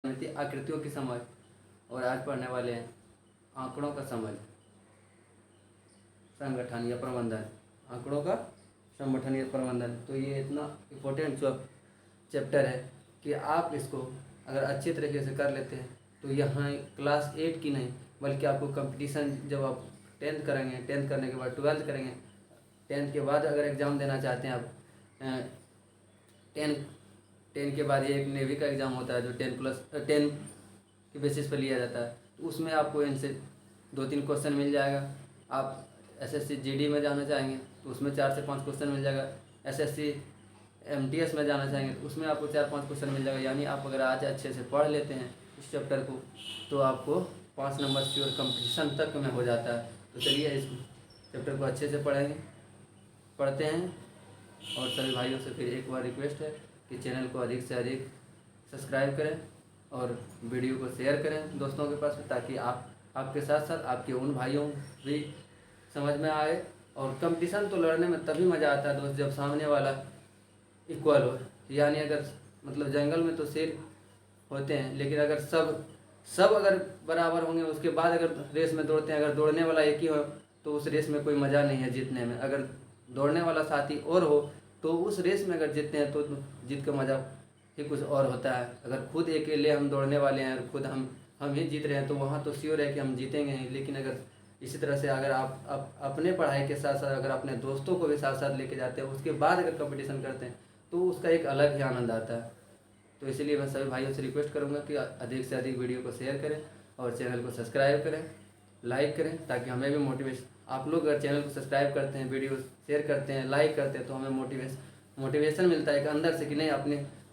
थी आकृतियों की समझ, और आज पढ़ने वाले हैं आंकड़ों का समझ, संगठन या प्रबंधन। आंकड़ों का संगठन या प्रबंधन, तो ये इतना इम्पोर्टेंट चैप्टर है कि आप इसको अगर अच्छे तरीके से कर लेते हैं तो यहाँ क्लास 8 की नहीं बल्कि आपको कंपटीशन, जब आप 10th करेंगे, 10th करने के बाद 12th करेंगे, 10th के बाद अगर एग्ज़ाम देना चाहते हैं आप, 10 के बाद ये एक नेवी का एग्ज़ाम होता है जो 10 के बेसिस पर लिया जाता है, तो उसमें आपको इनसे 2-3 क्वेश्चन मिल जाएगा। आप एसएससी जीडी में जाना चाहेंगे तो उसमें 4 से 5 क्वेश्चन मिल जाएगा। एसएससी एमटीएस में जाना चाहेंगे तो उसमें आपको 4-5 क्वेश्चन मिल जाएगा। यानी आप अगर आज अच्छे से पढ़ लेते हैं इस चैप्टर को तो आपको 5 नंबर श्योर कंपटीशन तक में हो जाता है। तो चलिए इस चैप्टर को अच्छे से पढ़ते हैं। और सभी भाइयों से फिर एक बार रिक्वेस्ट है कि चैनल को अधिक से अधिक सब्सक्राइब करें और वीडियो को शेयर करें दोस्तों के पास, ताकि आपके साथ साथ आपके उन भाइयों भी समझ में आए। और कंपटीशन तो लड़ने में तभी मज़ा आता है दोस्त जब सामने वाला इक्वल हो। यानी अगर मतलब जंगल में तो शेर होते हैं, लेकिन अगर सब अगर बराबर होंगे उसके बाद अगर रेस में दौड़ते हैं, अगर दौड़ने वाला एक ही हो तो उस रेस में कोई मज़ा नहीं है जीतने में। अगर दौड़ने वाला साथी और हो तो उस रेस में अगर जीतते हैं तो जीत का मज़ा ही कुछ और होता है। अगर खुद अकेले हम दौड़ने वाले हैं और खुद हम ही जीत रहे हैं तो वहाँ तो श्योर है कि हम जीतेंगे ही। लेकिन अगर इसी तरह से अगर आप अपने पढ़ाई के साथ साथ अगर अपने दोस्तों को भी साथ साथ लेके जाते हैं, उसके बाद अगर कंपटीशन करते हैं तो उसका एक अलग ही आनंद आता है। तो इसीलिए मैं सभी भाइयों से रिक्वेस्ट करूंगा कि अधिक से अधिक वीडियो को शेयर करें और चैनल को सब्सक्राइब करें, लाइक करें, ताकि हमें भी मोटिवेशन, आप लोग अगर चैनल को सब्सक्राइब करते हैं, वीडियो शेयर करते हैं, लाइक करते हैं तो हमें मोटिवेशन मिलता है कि अंदर से कि नहीं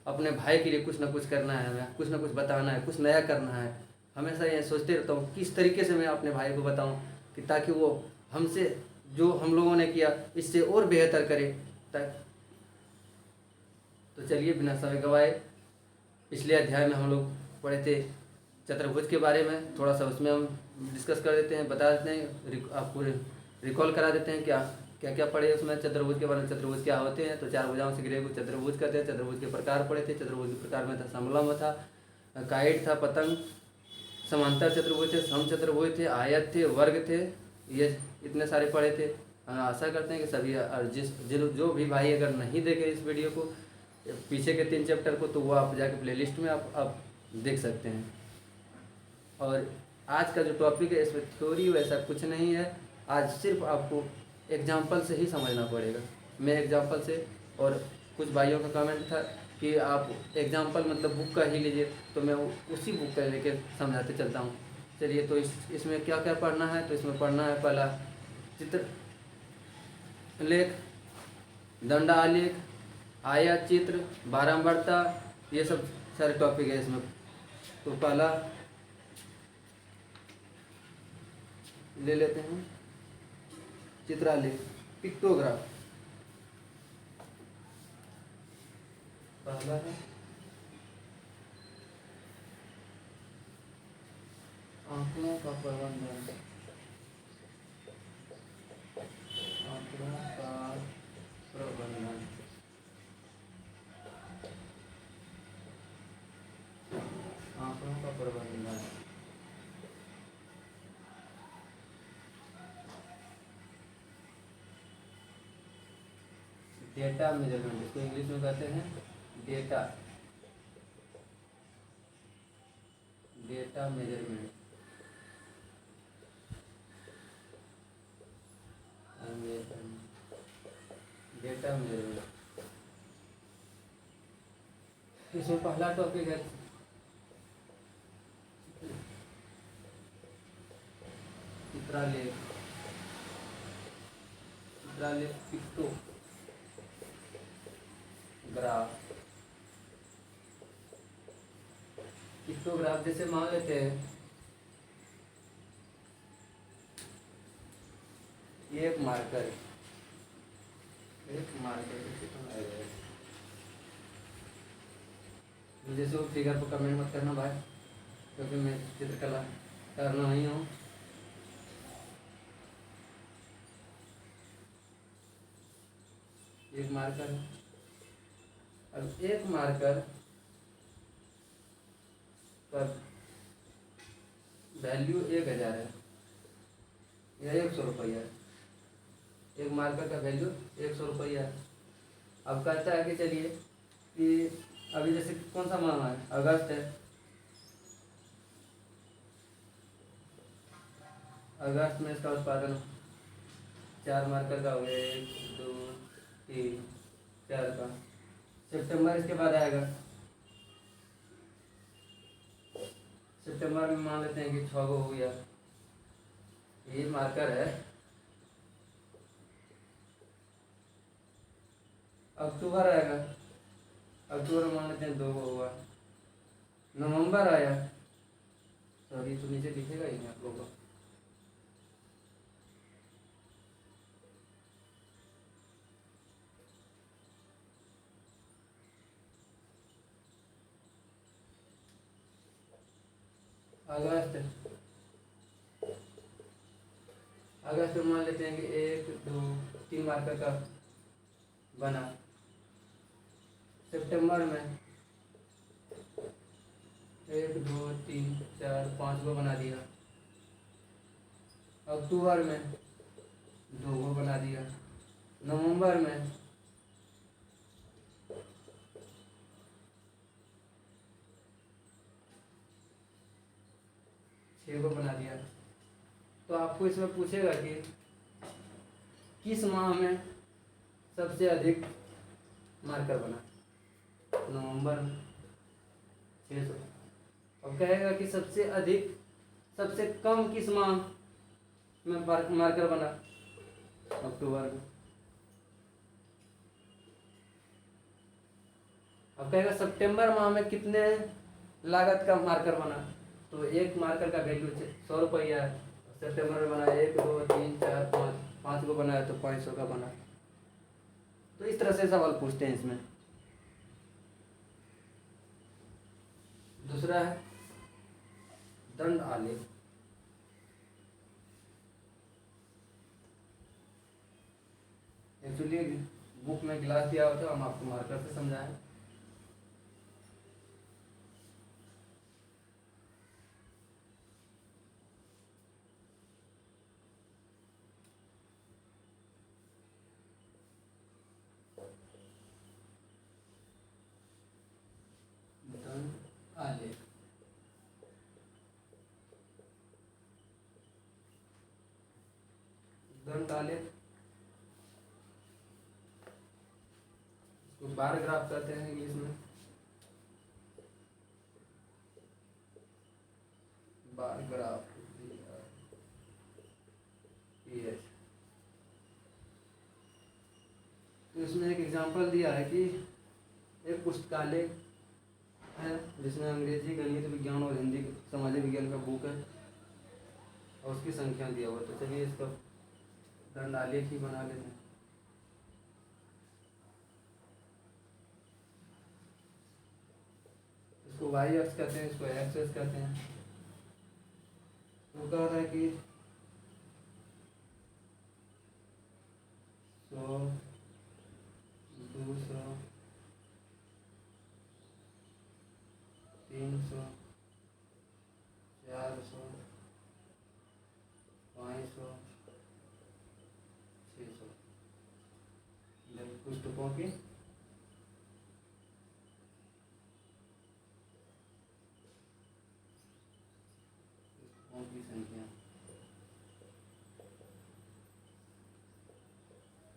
अपने भाई के लिए कुछ ना कुछ करना है, हमें कुछ ना कुछ बताना है, कुछ नया करना है। हमेशा ये सोचते रहता हूँ किस तरीके से मैं अपने भाई को बताऊँ कि ताकि वो हमसे जो हम लोगों ने किया इससे और बेहतर करे। तो चलिए बिना समय गवाए पिछले अध्याय में हम लोग पढ़े थे चतुर्भुज के बारे में, थोड़ा सा उसमें हम डिस्कस कर देते हैं, बता देते हैं, आपको रिकॉल करा देते हैं क्या क्या क्या पढ़े उसमें चतुर्भुज के बारे में। चतुर्भुज क्या होते हैं? तो 4 भुजाओं से घिरे को चतुर्भुज कहते हैं। चतुर्भुज के प्रकार पढ़े थे। चतुर्भुज के प्रकार में था समलंब था, काइट था, पतंग, समांतर चतुर्भुज थे, सम चतुर्भुज थे, आयत थे, वर्ग थे, ये इतने सारे पढ़े थे। आशा करते हैं कि सभी जो भी भाई अगर नहीं देखे इस वीडियो को, पीछे के 3 चैप्टर को, तो वो आप जाके प्लेलिस्ट में आप देख सकते हैं। और आज का जो टॉपिक है इसमें थ्योरी वैसा कुछ नहीं है, आज सिर्फ आपको एग्जाम्पल से ही समझना पड़ेगा। मैं एग्जाम्पल से, और कुछ भाइयों का कमेंट था कि आप एग्जाम्पल मतलब बुक का ही लीजिए, तो मैं उसी बुक का लेके समझाते चलता हूँ। चलिए तो इसमें क्या क्या पढ़ना है? तो इसमें पढ़ना है पहला चित्र लेख, दंड आलेख, आयत चित्र, बारंबारता, ये सब सारे टॉपिक है इसमें। तो पहला ले लेते हैं चित्रालेख, पिक्टोग्राफ। पहला है आंकड़ों का प्रबंधन, आंकड़ों का प्रबंधन। आंकड़ों का प्रबंधन डेटा मेजरमेंट, इसको इंग्लिश में कहते हैं डेटा मेजरमेंट। डेटा मेजरमेंट, इसमें पहला टॉपिक है चित्रालेख। चित्रालेख पिक्टोग्राफ। पिक्टोग्राफ जैसे मान लेते हैं एक मार्कर जैसे वो फिगर पर कमेंट मत करना भाई, क्योंकि मैं चित्रकला करना नहीं हूँ। एक मार्कर, अब एक मार्कर का वैल्यू 1000 है या 100 रुपया है। एक मार्कर का वैल्यू 100 रुपया है। अब कहता है कि चलिए कि अभी जैसे कौन सा माह है, अगस्त है। अगस्त में इसका उत्पादन 4 मार्कर का हो गया, 1 2 3 4 का। सितंबर इसके बाद आएगा। सितंबर में मान लेते हैं कि 6 को हो गया। ये मार्कर है। अक्टूबर आएगा। अक्टूबर में मान लेते हैं 2 को हुआ। नवंबर आया, सॉरी तो नीचे दिखेगा ही नहीं आप लोगों को। अगस्त, अगस्त में मान लेते हैं कि 1 2 3 मार्कर का बना। सितंबर में 1 2 3 4 5 को बना दिया। अक्टूबर में 2 को बना दिया। नवंबर में 6 को बना दिया। तो आपको इसमें पूछेगा कि किस माह में सबसे अधिक मार्कर बना। नवंबर में 600। अब कहेगा कि सबसे अधिक, सबसे कम किस माह में मार्कर बना। अक्टूबर में। अब कहेगा सितंबर माह में कितने लागत का मार्कर बना। तो एक मार्कर का वैल्यू 100 रुपया है। सितंबर में बना 1 2 3 4 5, 5 को बनाया तो 500 का बना। तो इस तरह से सवाल पूछते हैं इसमें। दूसरा है दंड आलेख। एक्चुअली बुक में गिलास दिया होता है, हम आपको मार्कर से समझाएं। दंड आलेख। दंड आलेख बार ग्राफ कहते हैं इंग्लिश में। Bar graph. तो इसमें एक एग्जांपल दिया है कि एक पुस्तकालय है जिसमें अंग्रेजी, गणित, विज्ञान और हिंदी, सामाजिक विज्ञान का बुक है और उसकी संख्या दिया हुआ। तो चलिए इसका दंड आलेख ही बना लेते हैं। इसको वाई अक्ष कहते हैं, इसको एक्स अक्ष कहते हैं। तो कह रहा है कि 100 200 300 400 500 600 पुस्तकों की संख्या।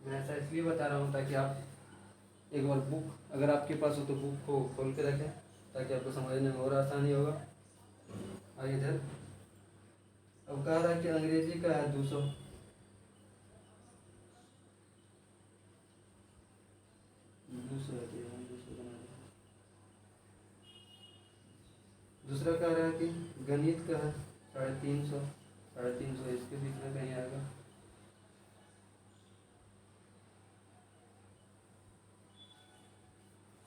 मैं ऐसा इसलिए बता रहा हूँ ताकि आप एक बार बुक अगर आपके पास हो तो बुक को खोल के रखें ताकि आपको समझने में और आसानी होगा। और इधर अब कह रहा है कि अंग्रेजी का है 200। दूसरा कह रहा है कि गणित का है 350। 350 इसके बीच में कहीं आएगा।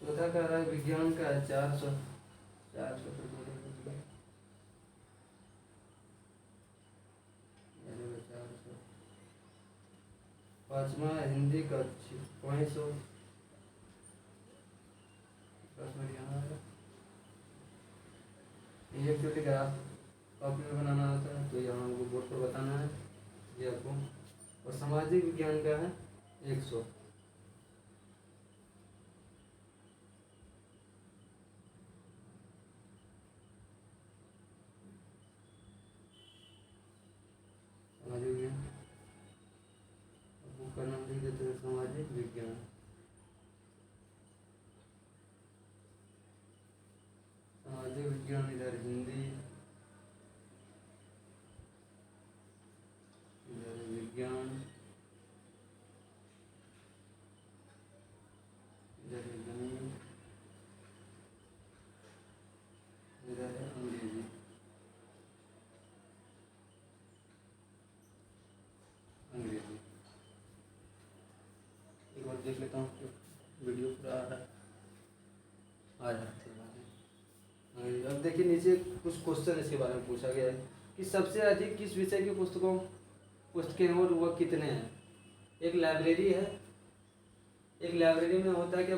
चौथा कह रहा है विज्ञान का है 400। 400 पर बोलेगा 400। पांचवा हिंदी का 500। एक छोटी ग्राफ कॉपी में बनाना होता है, तो यहाँ हमको बोर्ड पर बताना है ये आपको। और सामाजिक विज्ञान का है 100। सामाजिक विज्ञान आपको करना लिख देते हैं सामाजिक विज्ञान। सामाजिक विज्ञान इधर हिंदी, इधर विज्ञान, इधर है गणित, इधर है अंग्रेजी। अंग्रेजी एक बार देख लेता हूँ वीडियो पूरा आ रहा है। आ रहा है अंग्रेजी। अब देखिए नीचे कुछ क्वेश्चन इसके बारे में पूछा गया है कि सबसे अधिक किस विषय की पुस्तकें हैं और वह कितने हैं। एक लाइब्रेरी है, एक लाइब्रेरी में होता है कि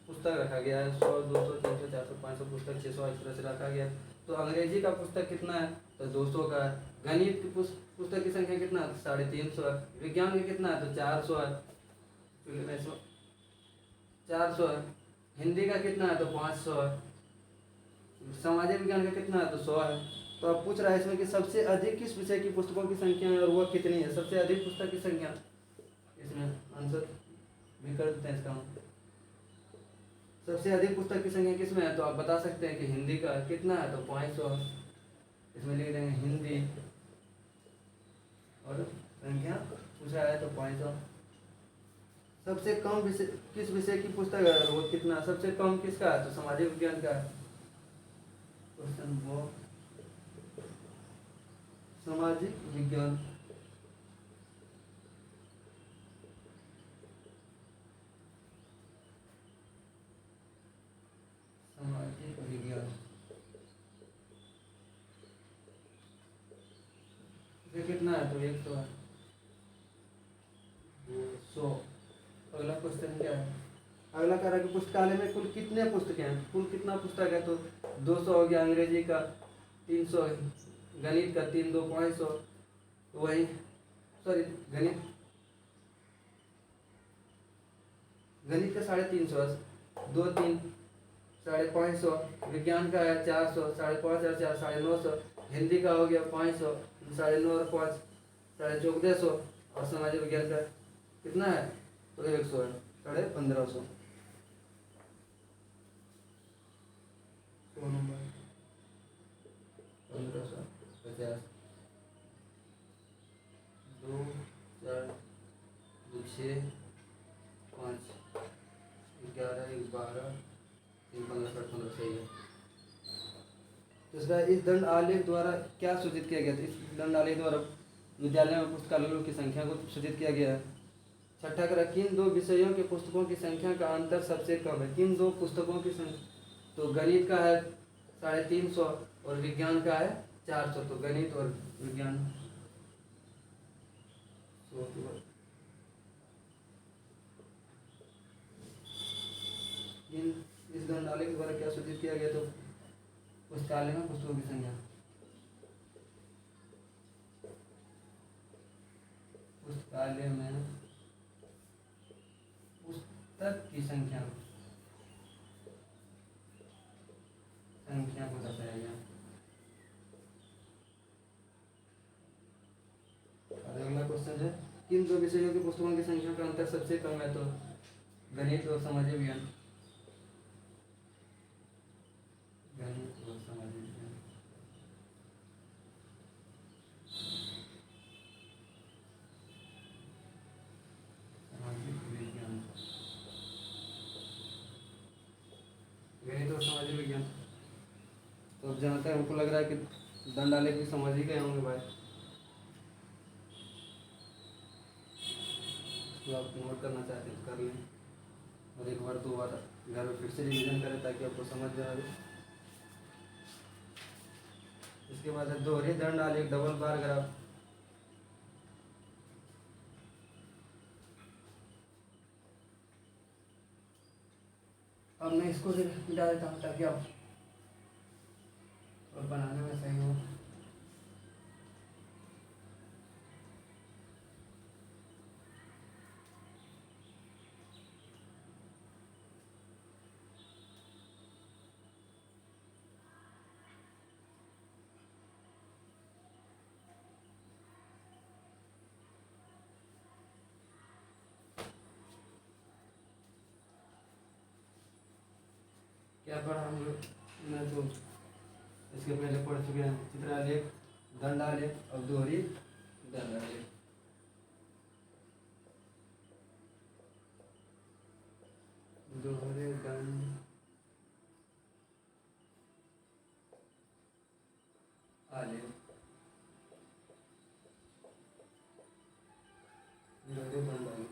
पुस्तक रखा गया है 100, 200, 300, 400, 500 पुस्तक, 600 इस तरह से रखा गया है। तो अंग्रेजी का पुस्तक कितना है, तो 200 का है। गणित की पुस्तक की संख्या कितना है, 350 है। विज्ञान का कितना है, तो 400 है, 400 है। हिंदी का कितना है, तो 500 है। सामाजिक विज्ञान का कितना है, तो 100 है। तो अब पूछ रहा है इसमें कि सबसे अधिक किस विषय की पुस्तकों की संख्या है और वह कितनी है। सबसे अधिक पुस्तक की संख्या, इसमें आंसर भी कर देते हैं इसका। सबसे अधिक पुस्तक की संख्या किसमें है, तो आप बता सकते हैं कि हिंदी का कितना है, तो 500। इसमें लिख देंगे हिंदी और संख्या पूछा है तो 500। सबसे कम विषय किस विषय की पुस्तक है, वो कितना, सबसे कम किसका है, तो सामाजिक विज्ञान का है। क्वेश्चन वो सामाजिक विज्ञान। सामाजिक विज्ञान ये कितना है, तो 100 है। 200। अगला क्वेश्चन क्या है, अगला कह रहा है कि पुस्तकालय में कुल कितने पुस्तकें हैं। कुल कितना पुस्तक है, तो 200 हो गया। अंग्रेजी का 300, गणित का 3 2 500, वही सॉरी गणित का 350, 2 3 550। विज्ञान का है 400, 550, 4 950। हिंदी का हो गया 500, 9.5 और 5 1450। और सामाजिक विज्ञान का कितना है, तो 100 है, 1550। 100 नंबर 1550। 2 4 2 6 5 11 1 12 3 15 15 सही है। तो इसका इस दंड आलेख द्वारा क्या सूचित किया गया था। इस दंड आलेख द्वारा विद्यालय में पुस्तकालयों की संख्या को सूचित किया गया है। छठा करा, किन दो विषयों के पुस्तकों की संख्या का अंतर सबसे कम है। किन दो पुस्तकों की संख्या, तो गणित का है 350 और विज्ञान का है 400। तो गणित और विज्ञान इस दंड आलेख के द्वारा क्या सूचित किया गया, तो पुस्तकालय में पुस्तकों की संख्या, पुस्तकालय में पुस्तक की संख्या को दर्शाया गया। अगला क्वेश्चन है, किन दो विषयों की पुस्तकों की संख्या का अंतर सबसे कम है, तो गणित और सामाजिक विज्ञान। गणित और सामाजिक विज्ञान। सामाजिक विज्ञान, गणित और सामाजिक विज्ञान। तो अब जहाँ तक हमको लग रहा है कि दंड आलेख भी सामाजिक ही होंगे भाई, तो आप नोट करना चाहते हैं तो कर लें और एक बार 2 बार घर में फिर से रिवीजन करें ताकि आपको समझ में आए। इसके बाद है दोहरे दंड आलेख डबल बार ग्राफ। अब मैं इसको मिटा देता हूँ ताकि आप और बनाने में सही हो। क्या पढ़ा हम लोग? मैं तो इसके पहले पढ़ चुके हैं, चित्रालेख, दंडालेख और दोहरी दंडालेख। दोहरे दंड आलेख, दोहरे दंडालेख।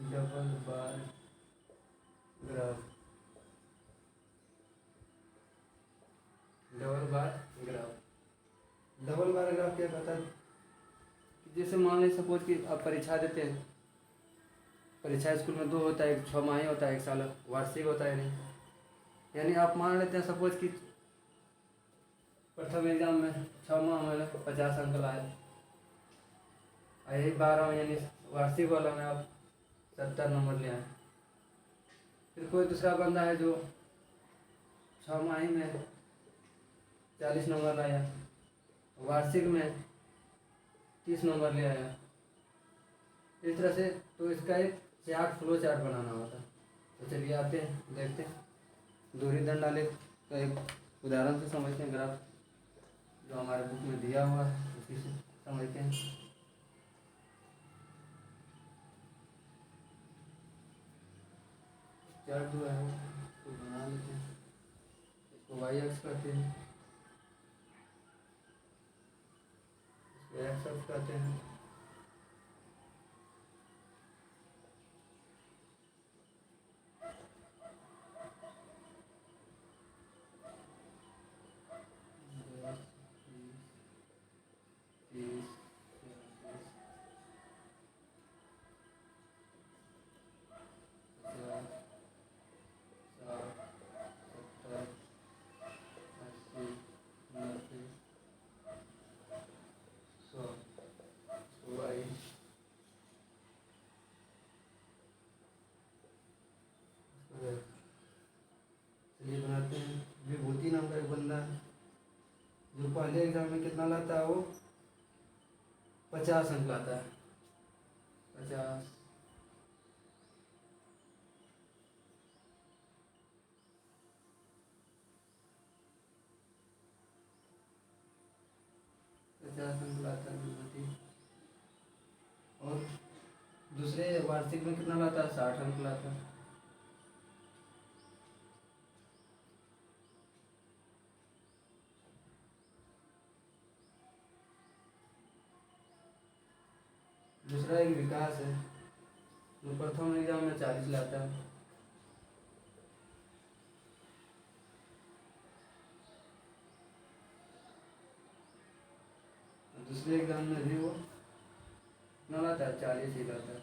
Double bar graph, double bar graph. Double bar graph क्या कहता है? जैसे मान लीजिए सपोज कि आप परीक्षा देते हैं, परीक्षा स्कूल में 2 होता है, एक 6 माही होता है, एक साल वार्षिक होता है। नहीं, यानी आप मान लेते हैं सपोज कि प्रथम एग्जाम में 6 माह में 50 अंक लाए, यही 12 यानी वार्षिक वाला में आप 70 नंबर ले आए। फिर कोई दूसरा बंदा है जो 6 माही में 40 नंबर लाया, वार्षिक में 30 नंबर ले आया। इस तरह से तो इसका एक चार्ट, फ्लो चार्ट बनाना होता है। तो चलिए आते हैं, देखते हैं दोहरी दंडालेख का एक उदाहरण से समझते हैं। ग्राफ जो हमारे बुक में दिया हुआ है उसी से समझते हैं। चार्ट जो है तो बना लेते हैं, इसको वाई एक्स कहते हैं, इसको एक्स एक्स कहते हैं। चलिए बनाते हैं। विभूति नाम का एक बंदा है जो पहले एग्जाम में कितना लाता है? वो 50 अंक लाता है। 50 अंक लाता है विभूति। और दूसरे वार्षिक में कितना लाता है? 60 अंक लाता है। दूसरा एक विकास है जो प्रथम एग्जाम में 40 लाता है। दूसरे एग्जाम में भी वो कितना लाता है? 40 ही लाता है।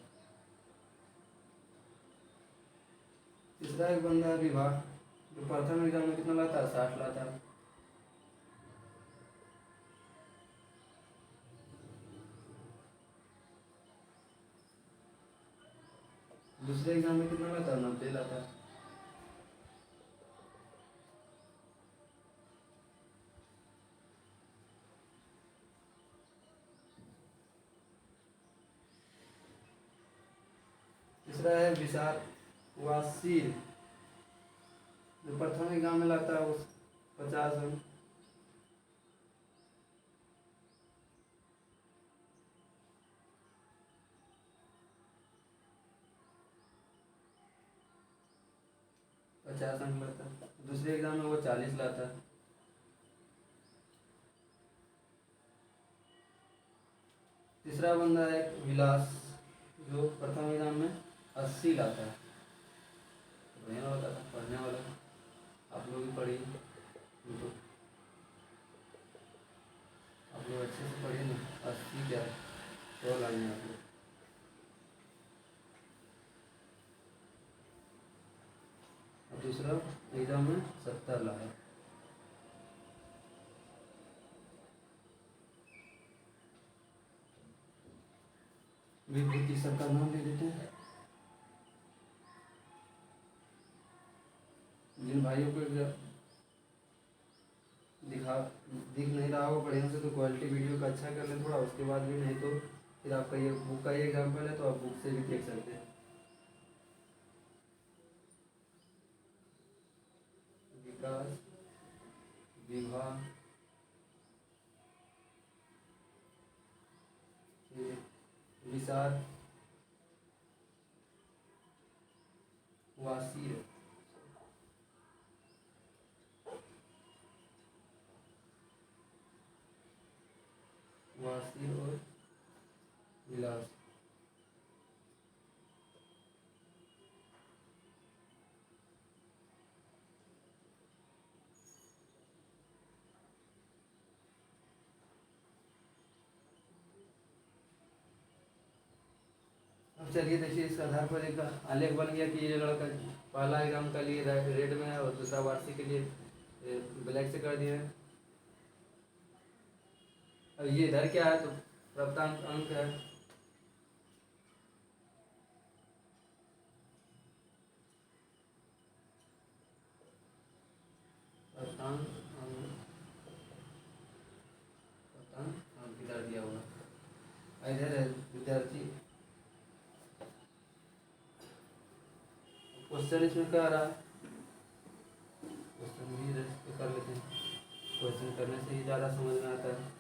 तीसरा एक बंदा है विभाग जो प्रथम एग्जाम में कितना लाता है? 60 लाता है। दूसरे एग्जाम में कितना लाता है? 90 लाता है। तीसरा है विशाल वासीर जो प्रथम एग्जाम में लाता है उस 50 अंक। लाता है। दूसरे एग्जाम में वो 40 लाता है। तीसरा बंदा है विलास जो प्रथम एग्जाम में 80 लाता है। बढ़िया होता था, पढ़ने वाला आप लोग भी पढ़िए, तो आप लोग अच्छे से पढ़िए ना। 80 क्या 100 लाइन आप लोग। दूसरा एग्जाम में 70 लाया। विभूति सर का नाम ले लेते हैं। जिन भाइयों को दिख नहीं रहा हो बढ़िया से तो क्वालिटी वीडियो का अच्छा कर लें थोड़ा, उसके बाद भी नहीं तो फिर आपका ये बुक का ही एग्जाम्पल है तो आप बुक से भी देख सकते हैं। विकास विभाग विशाल वासी वासी और विलास। अब चलिए देखिए इसके आधार पर एक आलेख बन गया कि ये लड़का पहला एग्जाम के लिए रेड में है और दूसरा वार्षिक के लिए ब्लैक से कर दिए हैं। अब ये इधर क्या है तो प्राप्तांक अंक है, प्राप्तांक अंक इधर दिया हुआ, इधर है विद्यार्थी। क्वेश्चन इसमें क्या आ रहा है, क्वेश्चन भी कर लेते हैं। क्वेश्चन करने से ही ज़्यादा समझ में आता है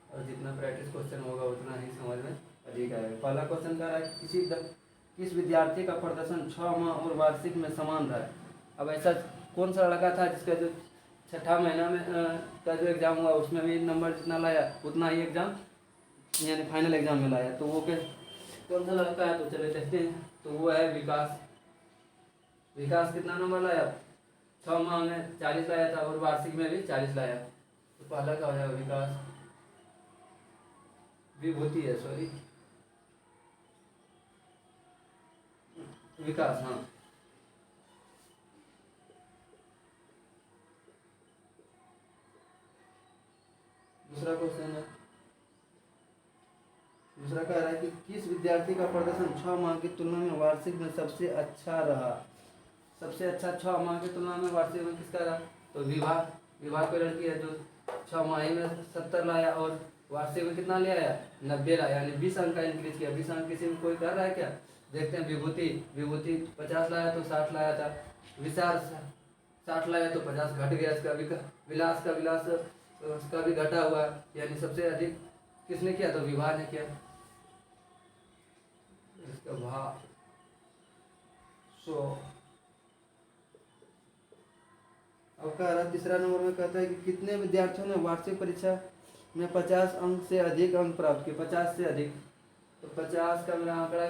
और जितना प्रैक्टिस क्वेश्चन होगा उतना ही समझ में अधिक आएगा। पहला क्वेश्चन कह रहा है किस विद्यार्थी का प्रदर्शन 6 माह और वार्षिक में समान रहा है। अब ऐसा कौन सा लड़का था जिसका जो छठा महीना में का जो एग्ज़ाम हुआ उसमें भी नंबर जितना लाया उतना ही एग्ज़ाम यानी फाइनल एग्ज़ाम में लाया, तो वो कौन सा लड़का है तो चले देखते हैं। तो वो है विकास। विकास कितना नंबर लाया, 6 माह में 40 लाया था और वार्षिक में भी 40 लाया। तो पहला का हो जाएगा विकास। विभूति है सॉरी विकास, हाँ। दूसरा क्वेश्चन है, दूसरा कह रहा है कि किस विद्यार्थी का प्रदर्शन 6 माह की तुलना में वार्षिक में सबसे अच्छा रहा। सबसे अच्छा 6 माह की तुलना में वार्षिक में किसका रहा, तो विभाग की लड़की है जो 6 माह में 70 लाया और वार्षिक में कितना ले आया 90 लाया, यानी 20 अंक का इंक्रीज किया। 20 अंक किसी में कोई कर रहा है क्या, देखते हैं। विभूति 50 लाया तो 60 लाया था, विशाल 60 लाया तो 50 घट गया इसका। विलास उसका भी घटा हुआ, यानी सबसे अधिक किसने किया, तो विवाह ने किया। इसका भाव 100। अब कह रहा तीसरा नंबर में कहता है कि कितने विद्यार्थियों ने वार्षिक परीक्षा में 50 अंक से अधिक अंक प्राप्त किए। 50 से अधिक, तो 50 का मेरा आंकड़ा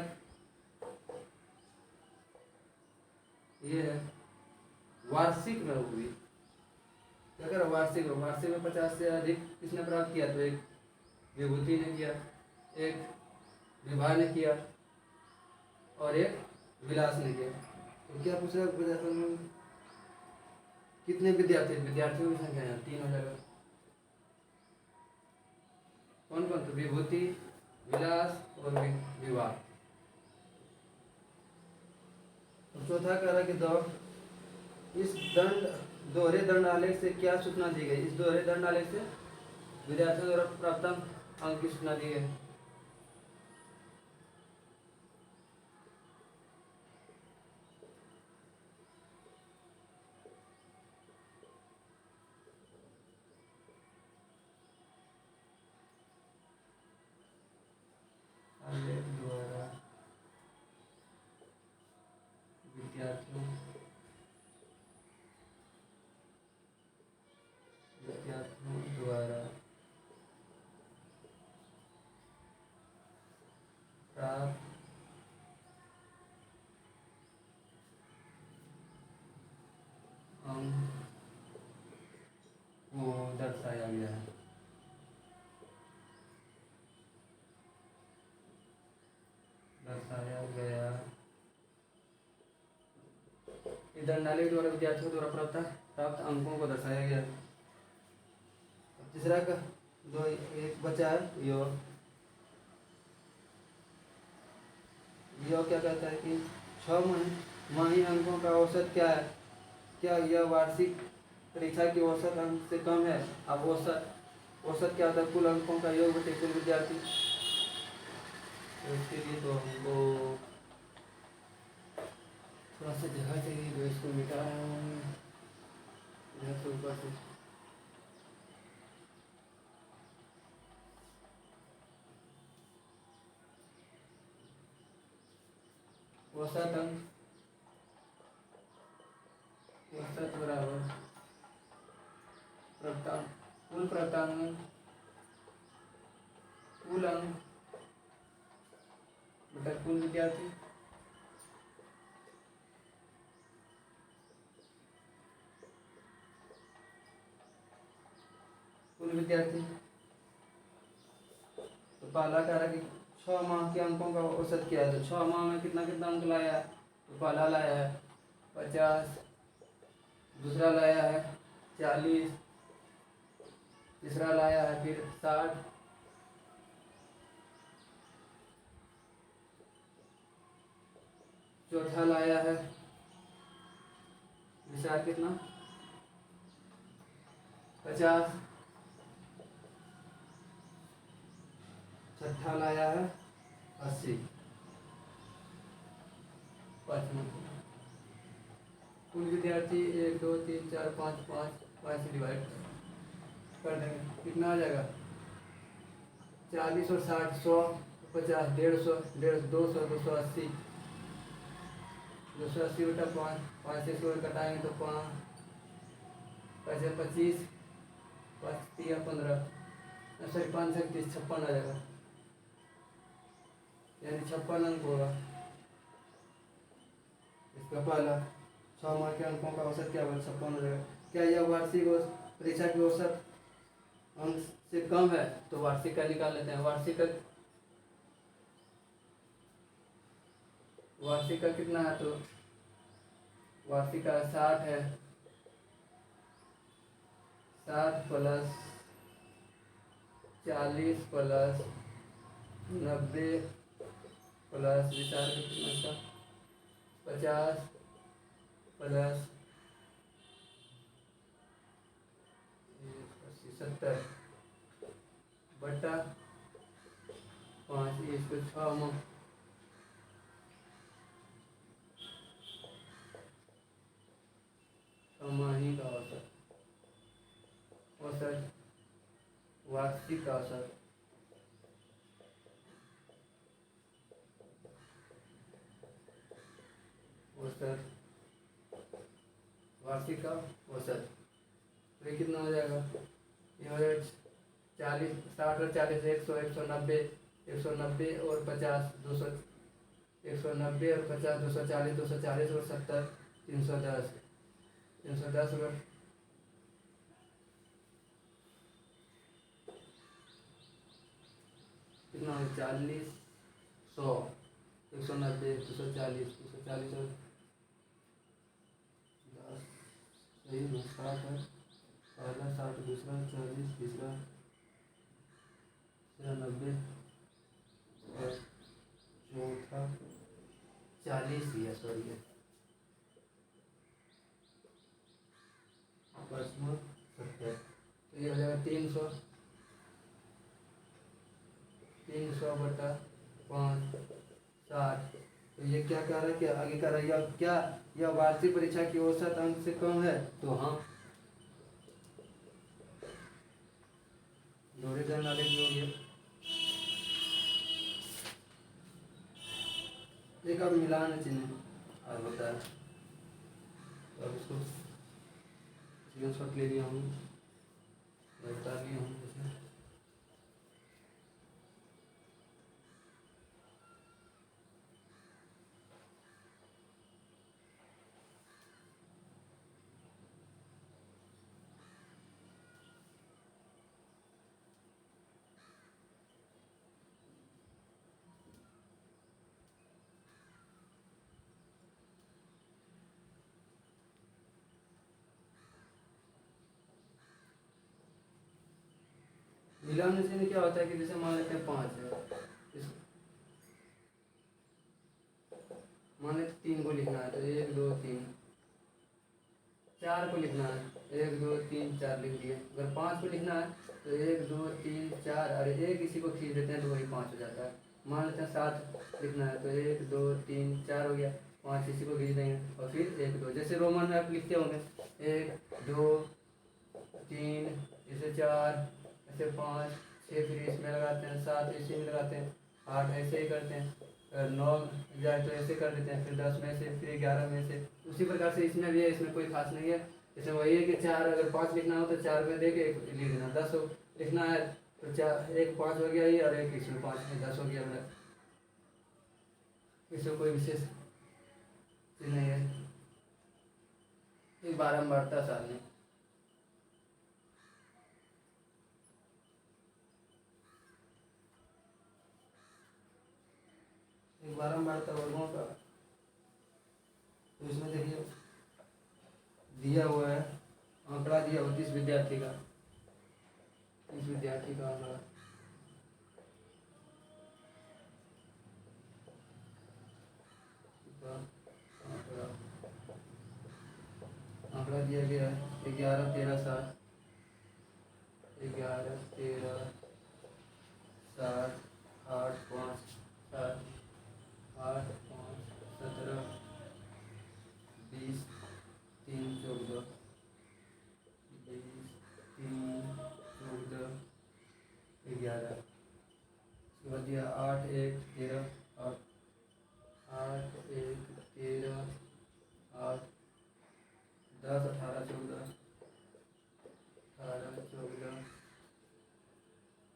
ये है वार्षिक में हुई। क्या कर वार्षिक में 50 से अधिक किसने प्राप्त किया, तो एक विभूति ने किया, एक विभा ने किया और एक विलास ने किया। तो क्या पूछ रहा है, कितने विद्यार्थियों की संख्या है 3 हो जाएगा। कौन कौन, तो विभूति, विलास और विवाह। चौथा कह रहा कि इस दोहरे दंड आलेख से क्या सूचना दी गई। इस दोहरे दंड आलेख से विद्यार्थियों द्वारा प्राप्त अंक की सूचना दी गई। विद्यार्थियों द्वारा प्राप्त अंक को दर्शाया गया है। दंडालेख द्वारा विद्यार्थियों द्वारा प्राप्त अंकों को दर्शाया गया। तीसरा का दो एक बचा है योग। योग क्या कहता है कि 6 माही अंकों का औसत क्या है? क्या यह वार्षिक परीक्षा की औसत अंक से कम है? अब औसत क्या होता है? कुल अंकों का योग बटे कुल विद्यार्थी। तो इसके लिए तो हमको थोड़ा सा जगह चाहिए, जो इसको मिटा इधर से ऊपर से। औसत अंक औसत बराबर प्राप्तांक कुल प्राप्तांक कुल अंक बटा कुल विद्यार्थी। कुल विद्यार्थी तो पहला कह रहा है कि 6 माह के अंकों का औसत क्या है? तो 6 माह में कितना कितना अंक लाया है? तो पहला लाया है 50, दूसरा लाया है 40, तीसरा लाया है फिर 60, चौथा लाया है विचार कितना 50, छठा लाया है 80, पाँचवा। कुल विद्यार्थी 1 2 3 4 5 5 से डिवाइड कर देंगे, कितना आ जाएगा? 40 और 60 100 50 150 200 280 280 बटा 5 5 से 100 कटाएंगे तो 5 5 25 5 3 15 सॉरी 5 से 30 56 आ जाएगा, यानी 56 अंक होगा। इसका पहला 6 माह के अंकों का औसत क्या होगा? 56 हो जाएगा। क्या यह वार्षिक परीक्षा की औसत अंक से कम है? तो वार्षिक का निकाल लेते हैं। वार्षिक का कितना है? तो वार्षिक का 60 है, 60 प्लस 40 प्लस 90 प्लस विचार कितना था 50 प्लस 70 बटा 5 इसको 6 माह छमाही का औसत वार्षिक का औसत वार्षिक का औसत तो ये कितना हो जाएगा? ये हो जाएगा 40 60 और 40 100 190 190 और 50 200 190 और 50 240 240 और 70 310 310 और कितना हो 40 100 190 240 240 और 10 सही है 60 है पहला 60 दूसरा 40 तीसरा 90 और चौथा 40 ही है सॉरी पाँचवा 70 तो ये हो जाएगा 300 बटा 5 60। तो ये क्या कह रहा है? क्या आगे कह रहा है? यह क्या यह वार्षिक परीक्षा की औसत अंक से कम है? तो हाँ दोहरे नाले की हो गया। एक अब मिलान चिन्ह और होता है तो अब इसको स्क्रीनशॉट ले लिया हूँ बता लिया हूँ जैसे मिलान चिन्ह क्या होता है कि जैसे मान लेते हैं 5 है, मान लेते 3 को लिखना है तो 1 2 3, 4 को लिखना है 1 2 3 4 लिख दिए। अगर 5 को लिखना है तो 1 2 3 4, अरे एक इसी को खींच देते हैं तो वही 5 हो जाता है। मान लेते हैं 7 लिखना है तो 1 2 3 4 हो गया, 5 इसी को खींच देंगे और फिर 1 2, जैसे रोमन में आप लिखते होंगे 1 2 3, ऐसे 4, ऐसे 5 6, फिर इसमें लगाते हैं 7, इसी में लगाते हैं 8, ऐसे ही करते हैं। अगर 9 जाए तो ऐसे कर देते हैं, फिर 10 में से, फिर 11 में से। उसी प्रकार से इसमें भी है, इसमें कोई खास नहीं है। इसमें वही है कि 4 अगर 5 लिखना हो तो 4 में दे के एक लिख देना, 10 लिखना है तो 4 1 5 हो गया ही, और एक इसमें 5 में 10 हो गया मेरा। इसमें कोई विशेष चीज नहीं है, एक बारंबारता सारणी। एक बारंबारता वर्गों का, तो इसमें देखिए दिया हुआ है आंकड़ा, दिया हुआ इस विद्यार्थी का, इस विद्यार्थी का आंकड़ा, आंकड़ा दिया गया है 11 13 7, 11 13 7 8 5 7 8 5 17 20 3 14 20 3 14 11, उसके बाद दिया 8 1 13 8 8 1 13 8 10 18 14 18 14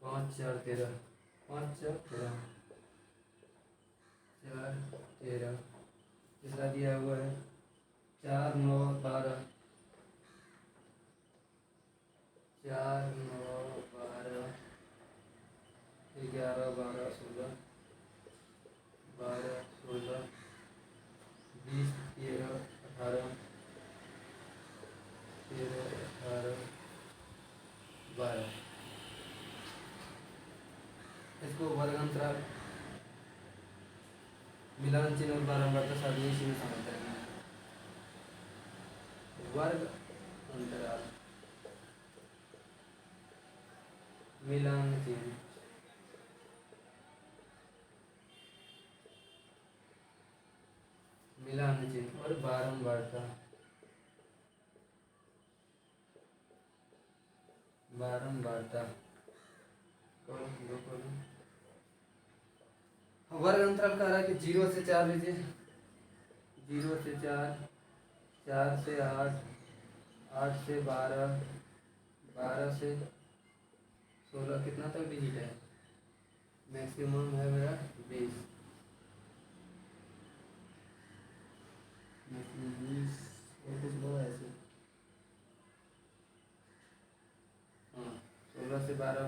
5 4 13 5 4 13 4 13, तीसरा दिया हुआ है 4 9 12 4 9 12 11 12 16 12 16 20 13 18 13 18 12। इसको वर्ग अंतराल, मिलान चिन्ह और बारंबारता सारणी इसी में समझते हैं। वर्ग अंतराल, मिलान चिन्ह, मिलान चिन्ह और बारंबारता, बारंबारता वर्ग अंतराल कह रहा है कि 0 से 4 लीजिए, 0 से 4, 4 से 8, 8 से 12, 12 से 16, कितना तक डिजिट है? मैक्सिमम है मेरा 20, और कुछ लो ऐसे। हाँ 16 से 12,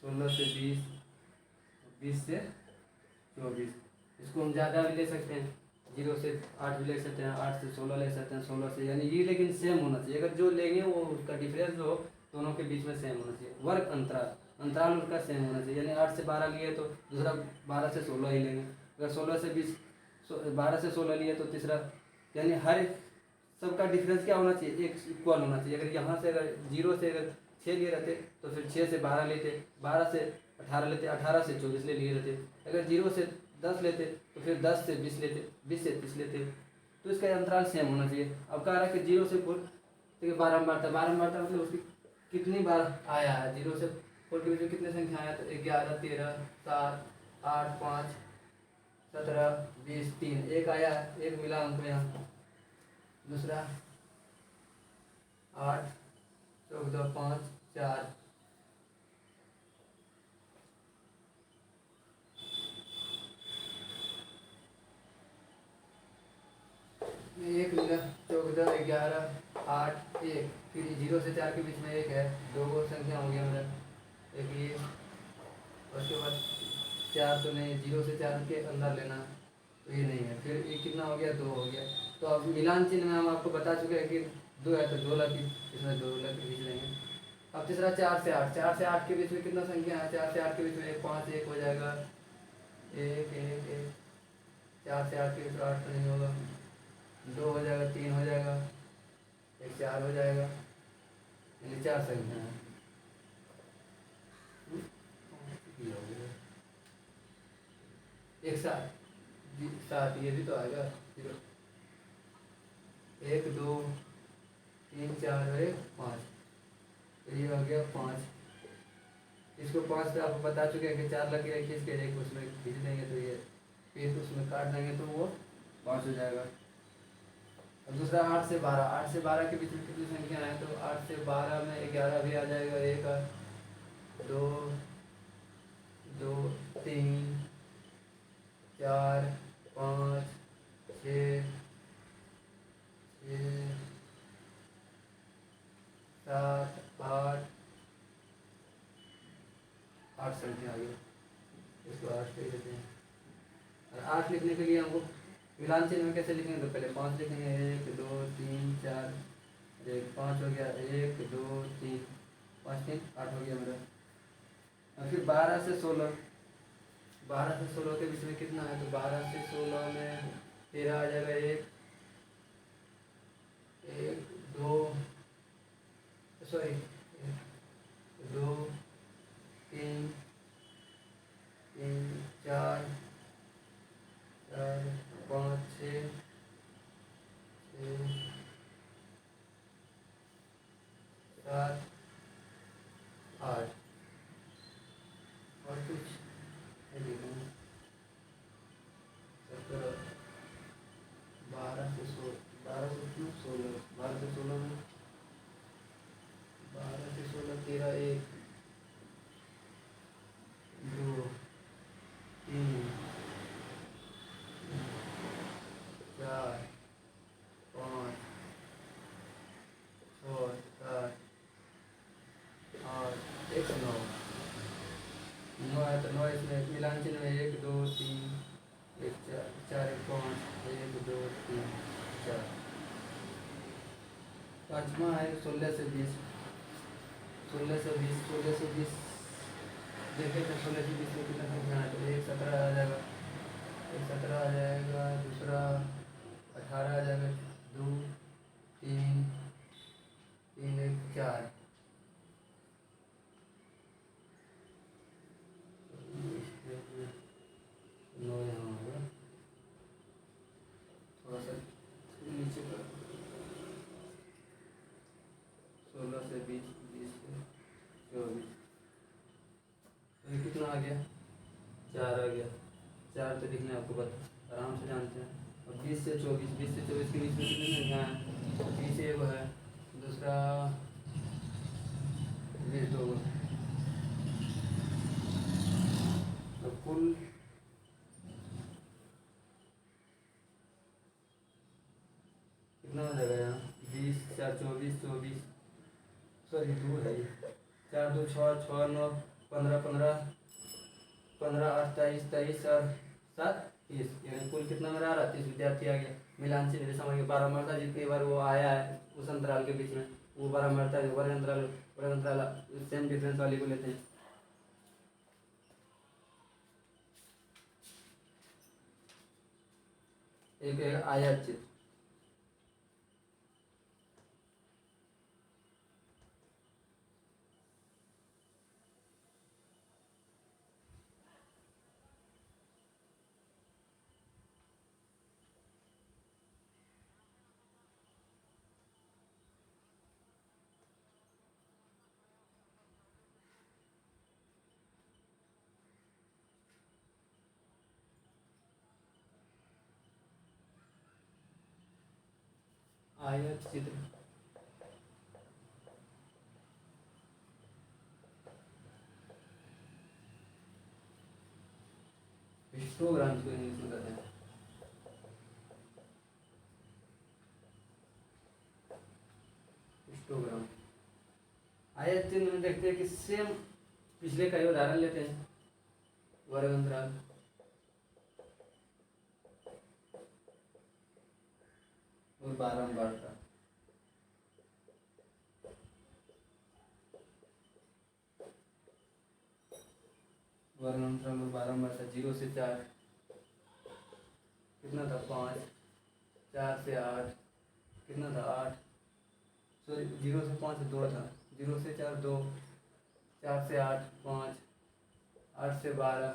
16 से 20, 20 से 24, इसको हम ज़्यादा भी ले सकते हैं, 0 से 8 भी ले सकते हैं, 8 से 16 ले सकते हैं, 16 से, यानी ये लेकिन सेम होना चाहिए। अगर जो लेंगे वो उसका डिफरेंस जो दोनों के बीच में सेम होना चाहिए। वर्ग अंतराल, अंतराल उसका सेम होना चाहिए, यानी 8 से 12 लिए तो दूसरा 12 से 16 ही लेंगे। अगर 16 से 20, 12 से 16 लिए तो तीसरा, यानी हर सबका डिफरेंस क्या होना चाहिए? एक इक्वल होना चाहिए। अगर यहाँ से अगर 0 से अगर 6 लिए रहते तो फिर 6 से 12 लेते, 12 से 18 लेते, 18 से 24 ले लिए रहते। अगर 0 से 10 लेते तो फिर 10 से 20 लेते, 20 से 30 लेते, तो इसका अंतराल सेम होना चाहिए। अब कह रहा है कि 0 से 4, देखिए बारंबारता, बारंबारता मतलब उसकी कितनी बार आया है। 0 से 4 के बीच में कितने संख्या आया? तो 11 13 7 8 5 17 20 3, एक आया, एक मिला हमको यहाँ। दूसरा 8 14 5 4, एक मिला 14 11 8 1, फिर 0 से 4 के बीच में एक है, दो वो संख्या हो गया मेरा, एक ये, उसके बाद 4 तो नहीं, 0 से 4 के अंदर लेना, तो ये नहीं है। फिर ये कितना हो गया? 2 हो गया। तो अब मिलान चिन्ह में हम आपको बता चुके हैं कि 2 है तो 2 लकीर, इसमें 2 लकीर खींच लेंगे। अब तीसरा 4 से 8, 4 से 8 के बीच में कितना संख्या है? 4 से 8 के बीच में 5 1 हो जाएगा, 1 1 1। 4 से 8 के बीच में 8 तो नहीं होगा, 2 हो जाएगा, 3 हो जाएगा, 1 4 हो जाएगा, यानी 4 संख्या है। एक साथ 7, ये भी तो आएगा 0, 1 2 3 4 और 1 5, तो ये हो गया 5। इसको 5 पे आपको बता चुके हैं कि 4 लकीरें खींच के एक उसमें खींच देंगे तो ये फिर उसमें काट देंगे तो वो 5 हो जाएगा। और दूसरा 8 से 12, 8 से 12 के बीच में कितनी संख्या है? तो 8 से 12 में 11 भी आ जाएगा, 1 2 2 3 4 5 6 6 7 8 8 संख्या आ गई। इसको 8 पे लेते हैं। और 8 लिखने के लिए हमको मिलान चिन्ह में कैसे लिखेंगे? तो पहले 5 लिखेंगे, 1 2 3 4, 1 5 हो गया, 1 2 3 5 3 8 हो गया मेरा। और फिर 12 से 16, 12 से 16 के बीच में कितना है? तो 12 से 16 में 13 आ जाएगा, 1 2 सॉरी 2 3 3 4 4 5 6 7 8 और कुछ 17 12 से 16, 12 से 16, 12 से 16 में 12 से 16 13 1 2 3 4 5 6 7 8 1 9 9 है तो 9 इसमें मिलान चिन्ह में 1 2 3 1 4 4 1 5 1 2 3 4। पाँचवा है 16 से 20, 16 से 20, 16 से 20 देखें तो 16 से 20 में कितना संख्या है? तो 1 17 आ जाएगा, 1 17 आ जाएगा, दूसरा 18 आ जाएगा, 2 3 3 1 4 9 यहाँ होगा, थोड़ा सा नीचे कर, 16 से 20, 20 से 24, तो ये कितना आ गया? 4 आ गया। 4 तो लिखने आपको बता आराम से जानते हैं। और 20 से 24, 20 से 24 के बीच में कितनी संख्या है? 20 एक है, दूसरा 20 दो, तो कुल कितना हो जाएगा यहाँ? 20 4 24 24, सॉरी 2 है ये, 4 2 6 6 9 15 15 15 8 23 23 और 7 30, यानी कुल कितना मेरा आ रहा है? 30 विद्यार्थी आ गया। मिलान से मेरे समझ 12 मरता जितनी बार वो आया है उस अंतराल के बीच में वो 12 मरता है, वर्ग अंतराल सेम डिफरेंस वाली को लेते हैं। एक आयत चित्र, आयत चित्र हिस्टोग्राम को इंग्लिश में कहते हैं। हिस्टोग्राम आयत चिन्ह में देखते हैं कि सेम पिछले का ही उदाहरण लेते हैं, वर्ग अंतराल और बारंबारता। वर्ग अंतराल में बारंबार था। 0 से 4 कितना था 5, 4 से 8 कितना था 8, सॉरी 0 से 5 2 था, 0 से 4 2, 4 से 8 5, 8 से 12,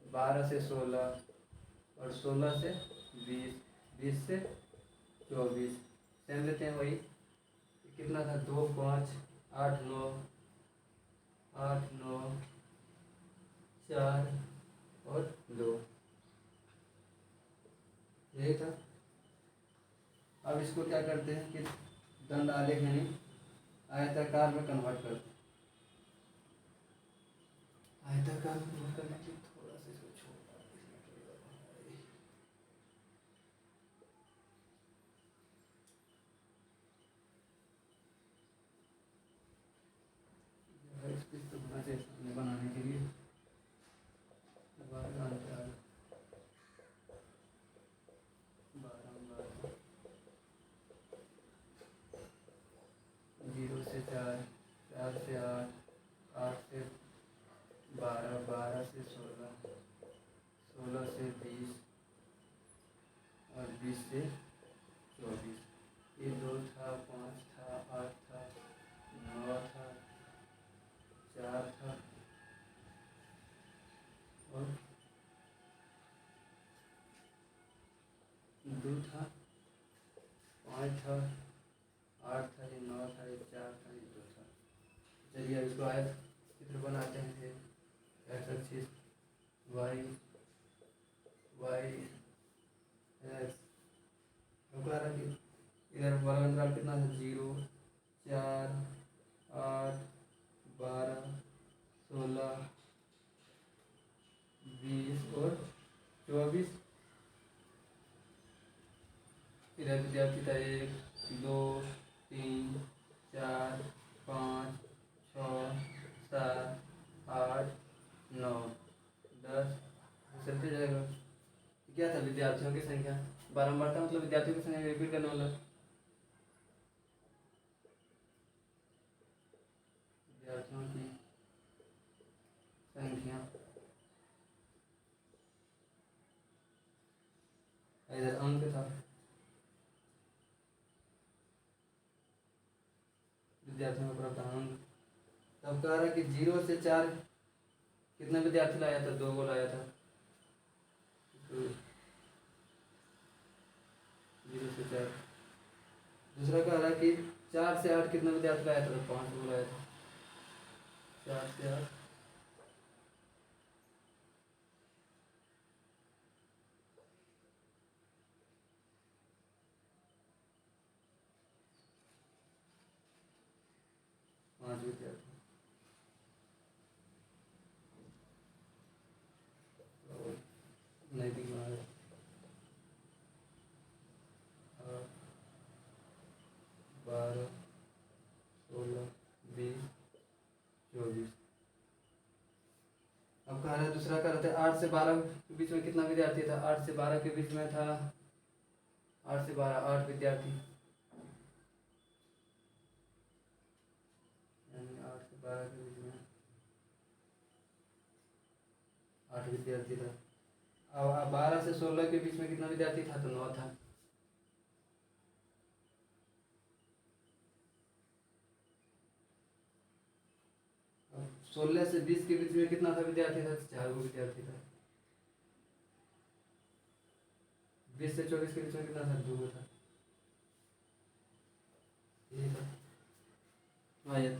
12 से 16 और 16 से 20, 20 से 24 सेम लेते हैं वही। कितना था 2 5 8 9, 8 9 4 और 2, यही था। अब इसको क्या करते हैं कि दंड आलेख यानी आयताकार में कन्वर्ट करते हैं। आयताकार में कन्वर्ट करने के लिए थोड़ा सा इसको छोटा तो होना चाहिए सामने बनाने के लिए। वर्ग अंतराल बारंबार 0 से 4, 4 से 8, 8 से 12, 12 से 16, 16 से 20 और 20 से 24। ये 2 था, 5 था, 8 था, 9 था, 4 था और 2 था, 5 था, 8 था, ये 9 था, ये 4 था, ये 2 था। चलिए अब इसको आयत चित्र बनाते हैं। एक्स एक्सिस वाई एक्स इधर वर्ग अंतराल कितना था 0 4 8 12 16 20 और 24। इधर विद्यार्थी था 1 2 3 4 5 6 7 8 9 10 चलते जाएगा। क्या था विद्यार्थियों की संख्या बारंबार था, मतलब विद्यार्थियों की संख्या रिपीट करने वाला। विद्यार्थियों की संख्या इधर अंक था, विद्यार्थियों का प्राप्तांक। तब कह रहा है कि 0 से 4 कितना विद्यार्थी लाया था, 2 को लाया था। 0 से 4। दूसरा कह रहा है कि 4 से 8 कितना विद्यार्थी लाया था, 5 को लाया था। 4 से 8 5 विद्यार्थी। नैतिक बना है 8 12 16 20 24। अब कह रहे हैं दूसरा कह रहे थे 8 से 12 के बीच में कितना विद्यार्थी था, 8 से 12 के बीच में था 8 से 12 8 विद्यार्थी, यानी 8 से 12 के बीच में 8 विद्यार्थी था। अब 12 से 16 के बीच में कितना विद्यार्थी था, तो 9 था। अब 16 से 20 के बीच में कितना था विद्यार्थी था, 4 विद्यार्थी था। 20 से 24 के बीच में कितना था, 2 था। ये था आयत,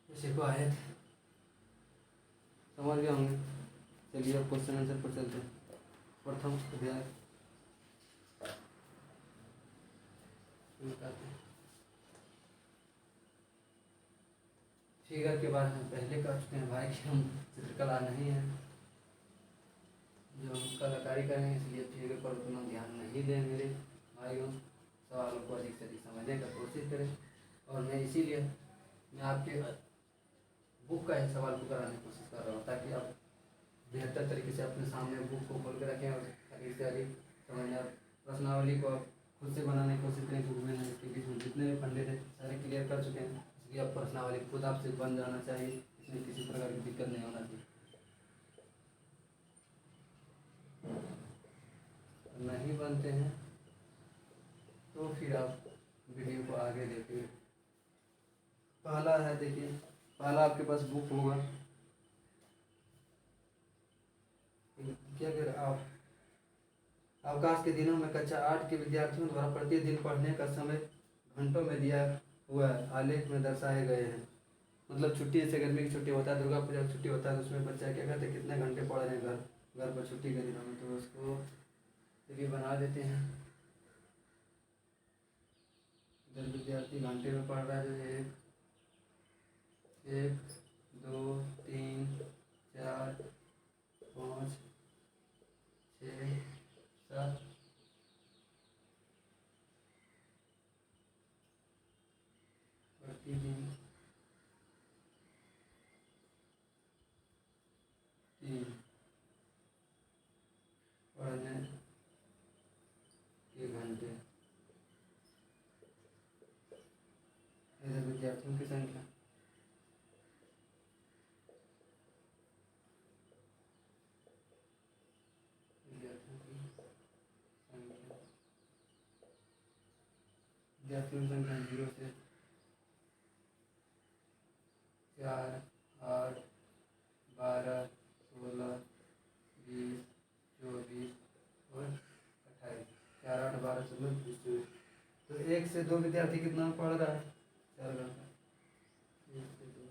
इसी को आयत समझ गए होंगे। चलिए अब क्वेश्चन आंसर पर चलते हैं। प्रथम अध्याय फिगर के बारे में पहले कह चुके हैं भाई कि हम चित्रकला नहीं है, जो हम कलाकारी करें, इसलिए फिगर पर उतना ध्यान नहीं दें मेरे भाइयों। सवालों को अधिक से अधिक समझने का कोशिश करें, और मैं इसीलिए मैं आपके बुक का ही सवाल को कराने की कोशिश कर रहा हूँ, ताकि आप बेहतर तरीके से अपने सामने बुक को खोल कर रखें और अधिक से अधिक समझना। प्रश्नावली को आप खुद से बनाने की कोशिश करें, क्योंकि मैंने इसके बीच में जितने भी फंडे थे सारे क्लियर कर चुके हैं। या प्रश्नावली खुद आपसे बन जाना चाहिए, इसमें किसी प्रकार की दिक्कत नहीं होना चाहिए। नहीं बनते हैं तो फिर आप वीडियो को आगे देखिए। पहला है, देखिए पहला आपके पास बुक होगा कि अगर आप अवकाश के दिनों में कक्षा 8 के विद्यार्थियों द्वारा प्रतिदिन पढ़ने का समय घंटों में दिया हुआ है, आलेख में दर्शाए गए हैं। मतलब छुट्टी, जैसे गर्मी की छुट्टी होता है, दुर्गा पूजा की छुट्टी होता है, तो उसमें बच्चा क्या करते हैं, कितने घंटे पढ़ रहे हैं घर पर छुट्टी के दिनों में, तो उसको चलिए बना देते हैं। इधर विद्यार्थी घंटे में पढ़ रहा है, जो 1 2 3 4 5 6 7 प्रतिदिन 3 पढ़ने के घंटे। इधर विद्यार्थियों की संख्या, विद्यार्थियों की संख्या 0 से 4 8 12 16 20 24 और 28, 4 8 12 16 20 24। तो 1 से 2 विद्यार्थी कितना पढ़ रहा है, 4 घंटा। 1 से 2।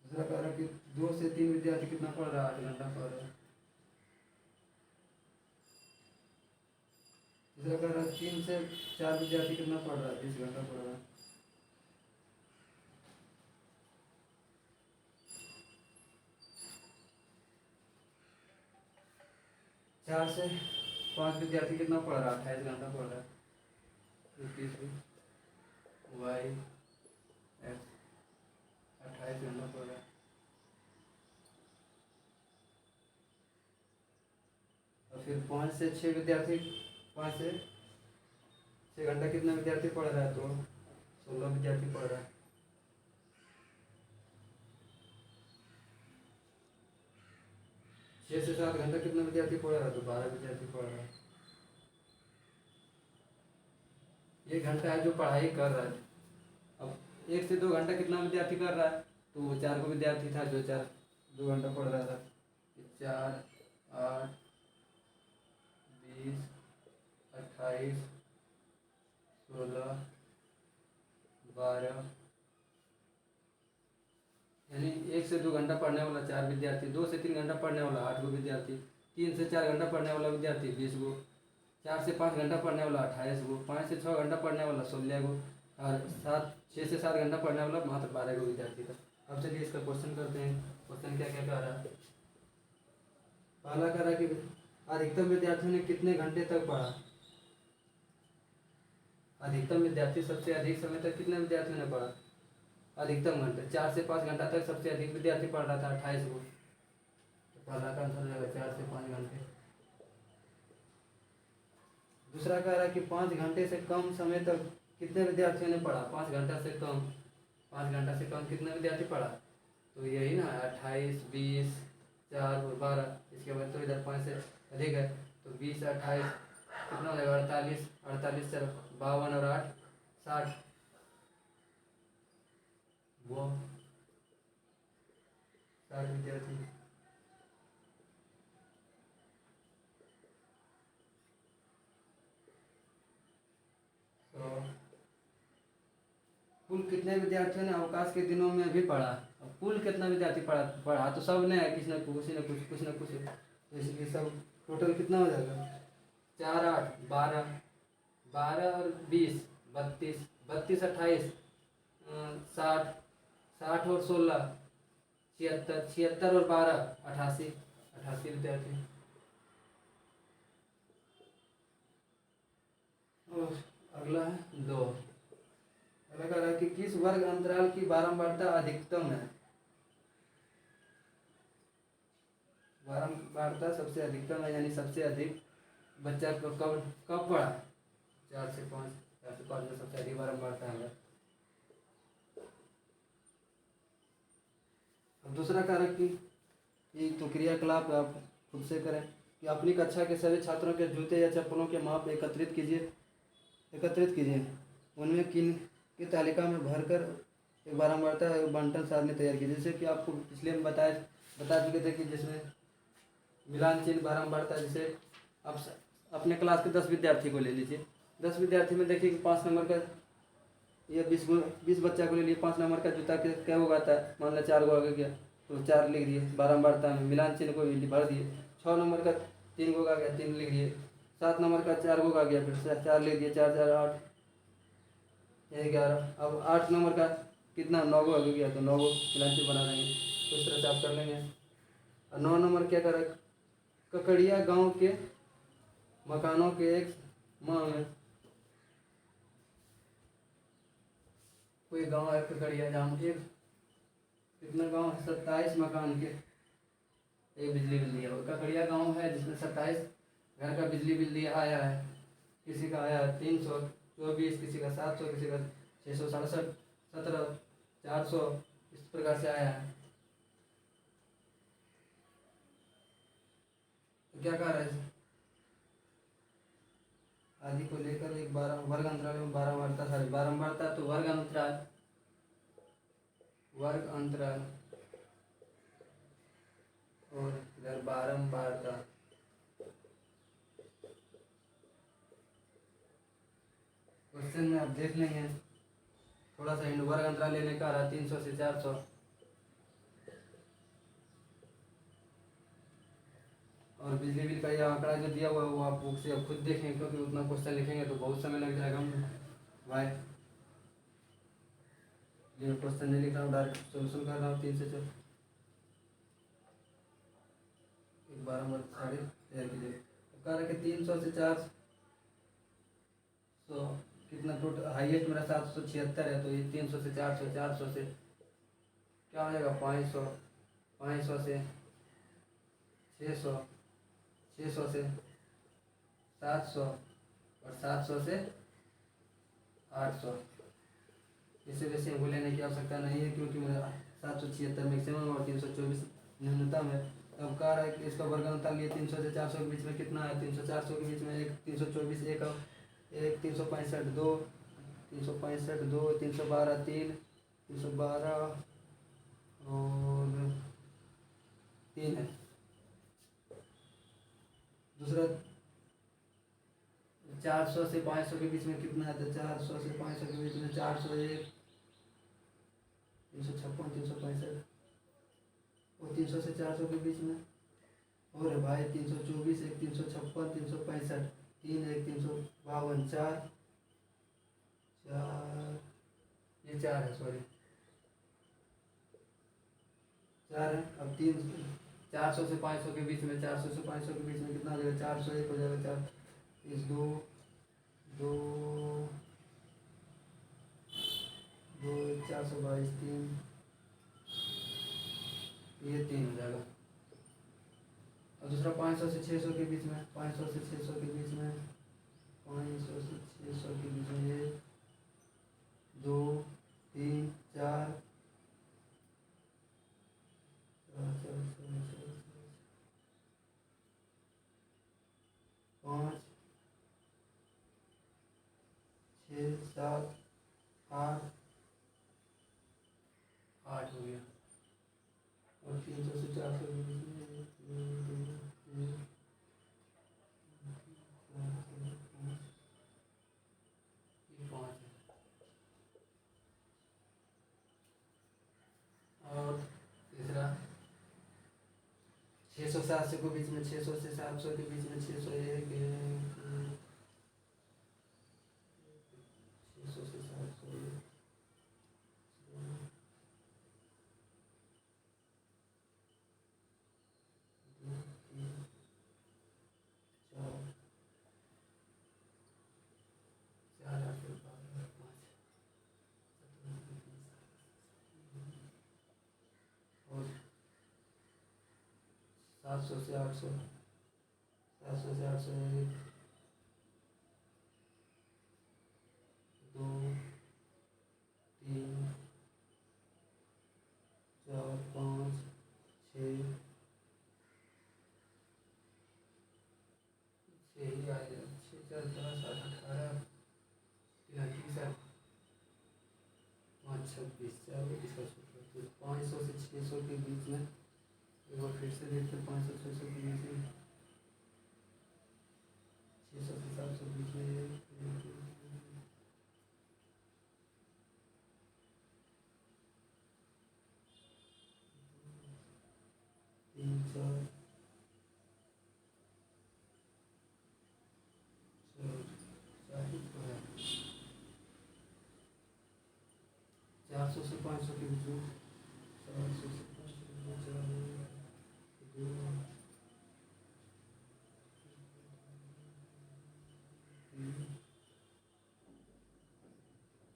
दूसरा कह रहा है कि 2 से 3 विद्यार्थी कितना पढ़ रहा है, 8 घंटा पढ़ रहा है। तीसरा कह रहा है 3 से 4 विद्यार्थी कितना पढ़ रहा है, 20 घंटा पढ़ रहा है। 4 से 5 विद्यार्थी कितना पढ़ रहा है, 28 घंटा पढ़ रहा है। 21 वाई एक्स 28 घंटा पढ़ रहा है। और फिर 5 से 6 विद्यार्थी, 5 से 6 घंटा कितना विद्यार्थी पढ़ रहा है, तो 16 विद्यार्थी पढ़ रहा है। 6 से 7 घंटा कितना विद्यार्थी पढ़ रहा है, तो 12 विद्यार्थी पढ़ रहा है। ये घंटा है जो पढ़ाई कर रहा है। अब 1 से 2 घंटा कितना विद्यार्थी कर रहा है, तो वो 4 को विद्यार्थी था जो 2 घंटा पढ़ रहा था। 4 8 20 28 16 12, यानी 1 से 2 घंटा पढ़ने वाला 4 विद्यार्थी, 2 से 3 घंटा पढ़ने वाला 8 गो विद्यार्थी, 3 से 4 घंटा पढ़ने वाला विद्यार्थी 20 गो, 4 से 5 घंटा पढ़ने वाला 28 गो, 5 से 6 घंटा पढ़ने वाला 16 गो, और 6 से 7 घंटा पढ़ने वाला मात्र 12 गो विद्यार्थी था। अब चलिए इसका क्वेश्चन करते हैं। क्वेश्चन क्या क्या कह रहा है। पहला कह रहा है कि अधिकतम विद्यार्थियों ने कितने घंटे तक पढ़ा। अधिकतम विद्यार्थी, सबसे अधिक समय तक कितने विद्यार्थियों ने पढ़ा, अधिकतम घंटे। 4 से 5 घंटा तक सबसे अधिक विद्यार्थी पढ़ रहा था, 28 को। तो पहला का आंसर हो जाएगा 4 से 5 घंटे। दूसरा कह रहा है कि 5 घंटे से कम समय तक कितने विद्यार्थियों ने पढ़ा। 5 घंटा से कम, 5 घंटा से कम कितने विद्यार्थी पढ़ा, तो यही ना 28 20 4 और 12। इसके बाद तो इधर 5 से अधिक है, तो 20 28 कितना हो जाएगा, 48, 48 से 52 और 8 60, वो 60 विद्यार्थी। तो कुल कितने विद्यार्थियों ने अवकाश के दिनों में भी पढ़ा। अब कुल कितना विद्यार्थी पढ़ा तो सब ने किसी न कुछ, तो इसलिए सब टोटल कितना हो जाएगा, 4 8 12, 12 और 20 32, 32 28 60, 60 और 16 76, 76 और 12 88, 88 विद्यार्थी। और अगला है 2। अगला कह रहा है कि किस वर्ग अंतराल की बारंबारता अधिकतम है। बारंबारता सबसे अधिकतम है, यानी सबसे अधिक बच्चा को कब कब पढ़ा, 4 से 5, 4 से तो कॉलेज में सबसे अधिक बारंबारता है। अब दूसरा कारक कि ये तो क्रियाकलाप आप खुद से करें कि अपनी कक्षा के सभी छात्रों के जूते या चप्पलों के माप एकत्रित कीजिए। उनमें किन की तालिका में भरकर एक बारंबारता बंटन सारणी तैयार की, जैसे कि आपको पिछले में बता चुके थे कि जिसमें मिलान चिन्ह बारंबारता, जैसे आप अपने क्लास के 10 विद्यार्थी को ले लीजिए। 10 विद्यार्थी में देखिए कि 5 नंबर का ये 20 बच्चा को ले लिए, 5 नंबर का जूता क्या होगा आता है, मान लो 4 गो आगे गया तो 4 लिख दिए बारंबारता में, मिलान चिन्ह को भर दिए। 6 नंबर का 3 गो आ गया 3 लिख दिए। 7 नंबर का 4 गो आ गया फिर 4 लिख दिए, 4 4 8 11। अब 8 नंबर का कितना 9 गो आगे गया तो 9 गो मिलान चिन्ह बना देंगे। तो इस तरह से आप कर लेंगे। और 9 नंबर क्या करें, ककड़िया गांव के मकानों के एक माह में, कोई गांव है ककड़िया जहाँ एक कितना गांव है 27 मकान के एक बिजली बिल दिया। और ककड़िया गांव है जिसमें 27 घर का बिजली बिल दिया आया है। किसी का आया है 324, किसी का 700, किसी का 667, 17, 400, इस प्रकार से आया है। तो क्या कह रहा है, आदि को लेकर एक वर्ग अंतराल में बारंबारता तो वर्ग अंतराल और इधर बारंबारता। क्वेश्चन में आप देख लेंगे थोड़ा सा वर्ग अंतराल लेने का आ रहा 300 से 400। और बिजली बिल का यह आंकड़ा जो दिया हुआ है वो आप बुक से अब खुद देखेंगे, क्योंकि उतना क्वेश्चन लिखेंगे तो बहुत समय लग जाएगा भाई। ये क्वेश्चन नहीं लिख रहा हूँ, डायरेक्ट सोल्यूशन कर रहा हूँ 3 से 4। एक बार हम साढ़े तैयार कीजिए। कह रहा कि 300 से 400 कितना टोटल, हाईएस्ट मेरा 776 है। तो ये 300 से 400, 400 से क्या हो जाएगा 500, 500 से 600, 600 से 700 और 700 से 800। इससे वैसे हमको लेने की आवश्यकता नहीं है क्योंकि मेरा 776 मैक्सिमम और 324 न्यूनतम है। अब कह रहा है कि इसका वर्ग अंतर लिए 300 से 400 के बीच में कितना है, 300 400 के बीच में एक 324 एक 365 2, 365 2, 312 3, 312 और 3 है। दूसरा 400 से 500 के बीच में कितना है, तो 400 से 500 के बीच में 401, 356, 365 और 300 से 400 के बीच में और भाई 324 एक 356, 365 3 एक 352 4 4, ये 4 है, सॉरी 4 है। अब 400 से 500 के बीच में, 400 से 500 के बीच में कितना हो जाएगा, 401 हो जाएगा, 4 इस 2 2 2 422 3, ये 3 हो जाएगा। और दूसरा 500 से 600 के बीच में, 500 से 600 के बीच में, 500 से 600 के बीच में ये 2 3 4 5 6 7 8 8 हो गया। और 300 से 400 के बीच में 5 है। और तीसरा 600 से 700 के बीच में, 600 से 700 के बीच में 601 600 से 700 और 700 से 800, 700 से 800 1 2 3 4 5 6 6 ही आ जाए 6 4 10 8 18 30 5 26 चलो इसका सूत्र तो 500 से 600 के बीच में एक बार फिर से देखते हैं 500 600 के बीच में 600 से 700 के बीच में 3 4 400 से 500 के बीच में 400 से 500 के बीच में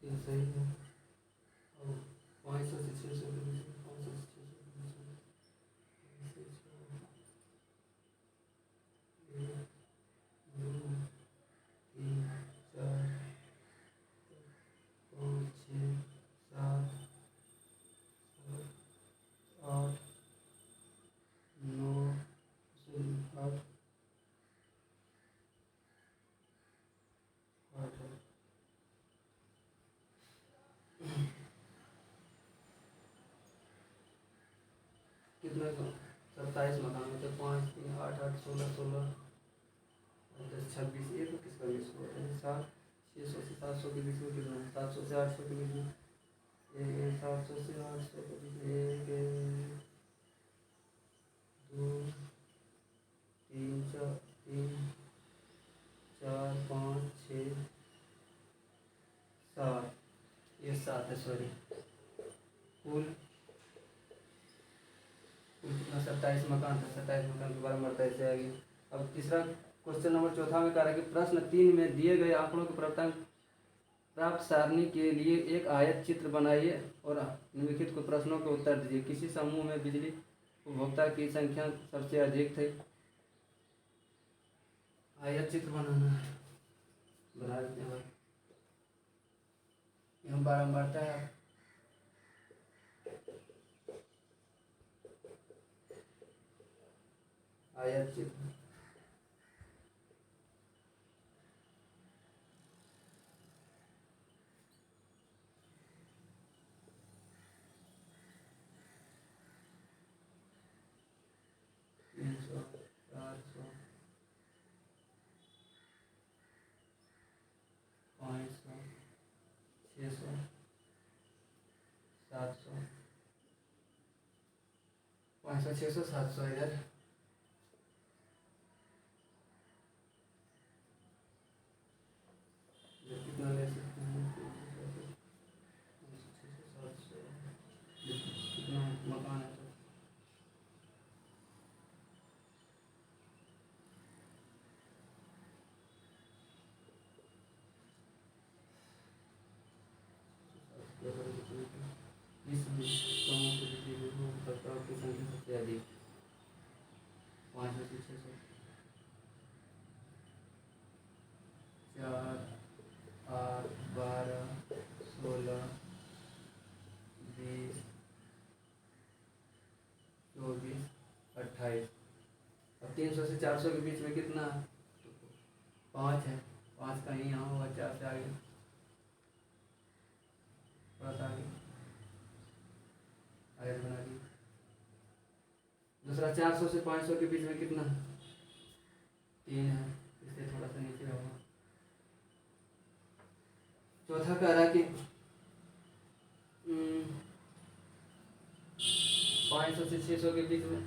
3 सही है और 500 से 600 के बीच में 500 से 600 के बीच में 1 2 3 4 5 6 7 8 9 8 8 कितना 27 मकान में तो 5 3 8 8 16 16 10 26 ये तो किसका मिस हुआ है 7 600 से 700 के बीच में कितना 700 से 800 के बीच में 700 से 800 के बीच में 1 2 3 4 5 6 7 ये 7 है सॉरी कुल कितना 27 मकान था 27 मकान के बारे में बढ़ता ऐसे आगे। अब तीसरा क्वेश्चन नंबर चौथा में कह रहा है कि प्रश्न 3 में दिए गए आंकड़ों के प्राप्त सारणी के लिए एक आयत चित्र बनाइए और निम्नलिखित को प्रश्नों के उत्तर दीजिए। किसी समूह में बिजली उपभोक्ता की संख्या सबसे अधिक थी। आयत चित्र बनाना है बना देते हैं यहाँ बारम्बारता है आयत चित्र पाँच सौ 600 700 इधर कितना ले सकते हैं कितना मकान है इस समूह के उपभोक्ताओं की संख्या सबसे अधिक 500 से 600 4 8 12 16 20 24 28 अब 300 से 400 के बीच में कितना 5 है 5 कहीं यहाँ होगा 4 से आगे थोड़ा सा आगे आयत बना दी। दूसरा 400 से 500 के बीच में कितना 3 है इससे थोड़ा सा नीचे होगा। चौथा कह रहा कि 500 से 600 के बीच में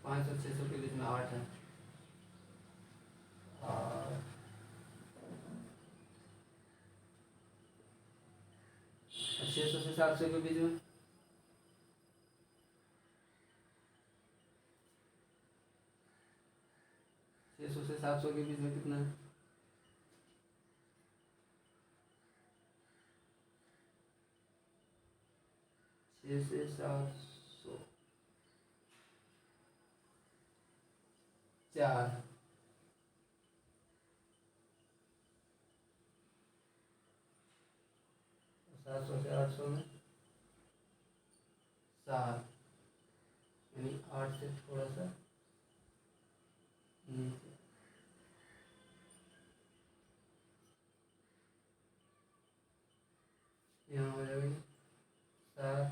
500 से 600 के बीच में 8 है और 600 से 700 के बीच में 600 से 700 के बीच में कितना है 6 से 700 4 6 700 से 800 में 7, यानी 8 से थोड़ा सा नीचे। यहाँ हो जाएगा 7,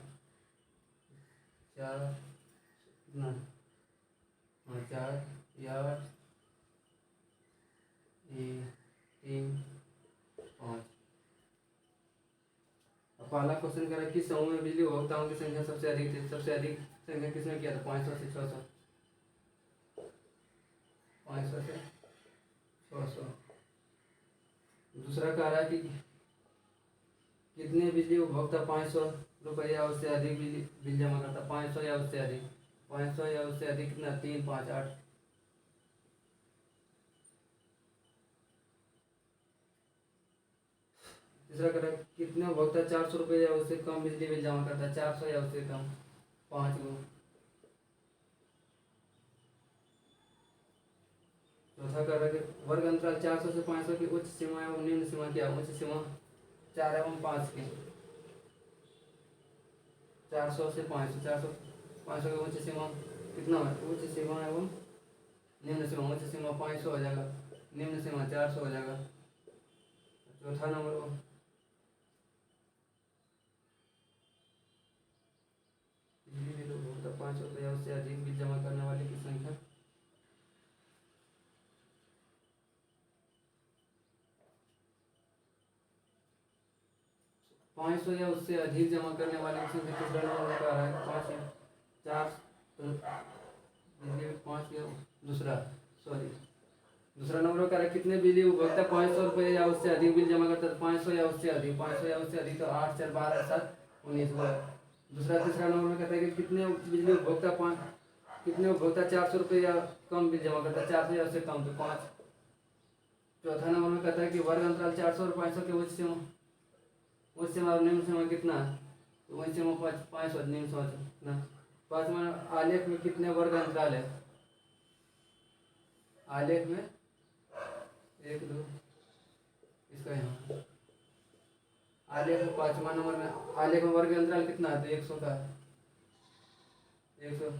4 कितना, हाँ 4, 8, 3, 5। अब पहला क्वेश्चन करा किस समूह में बिजली उपभोक्ताओं की संख्या सबसे अधिक थी। सबसे अधिक संख्या किसने किया था? 500 से 600। 500 से 600। दूसरा कह रहा है कि कितने बिजली उपभोक्ता 500 रुपये या उससे अधिक बिजली बिल जमा करता? 500 या उससे अधिक। 500 या उससे अधिक कितना? 3, 5, 8। तीसरा कह रहा है कितने उपभोक्ता 400 रुपये या उससे कम बिजली बिल जमा करता है? 400 या उससे कम। 5 गो। चौथा कह रहा है कि वर्ग अंतराल 400 से 500 की उच्च सीमा एवं निम्न सीमा क्या? उच्च सीमा 4 एवं 5 की। 400 से 500, 400 500 की उच्च सीमा कितना है? उच्च सीमा एवं निम्न सीमा। उच्च सीमा 500 हो जाएगा, निम्न सीमा 400 हो जाएगा। चौथा नंबर वो बिजली बिल उपभोक्ता 500 रुपये या उससे अधिक बिल जमा करने वाले की संख्या। पाँच सौ या उससे अधिक जमा करने वाले की संख्या किस नंबर में आ रहा है? 5 या 4, तो बिजली बिल 5 या दूसरा नंबर क्या है? कितने बिजली उपभोक्ता 500 रुपये या उससे अधिक बिल जमा करता है? 500 या उससे अधिक। 500 या उससे अधिक तो 8, 4, 12, 7, 19 हुआ। तीसरा नंबर में कहता है कि कितने बिजली उपभोक्ता कितने उपभोक्ता 400 रुपये या कम बिल जमा करता है? 400 या उससे कम तो 5। चौथा नंबर में कहता है कि वर्ग अंतराल 400 और 500 के उच्च सीमा और निम्न सीमा कितना है? तो उच्च सीमा 500, निम्न सीमा कितना? 5वां आलेख में कितने वर्ग अंतराल है? आलेख में 1, 2, इसका यहाँ आलेख में 5वां नंबर में आलेख में वर्ग अंतराल कितना है? तो 100 का है। 100,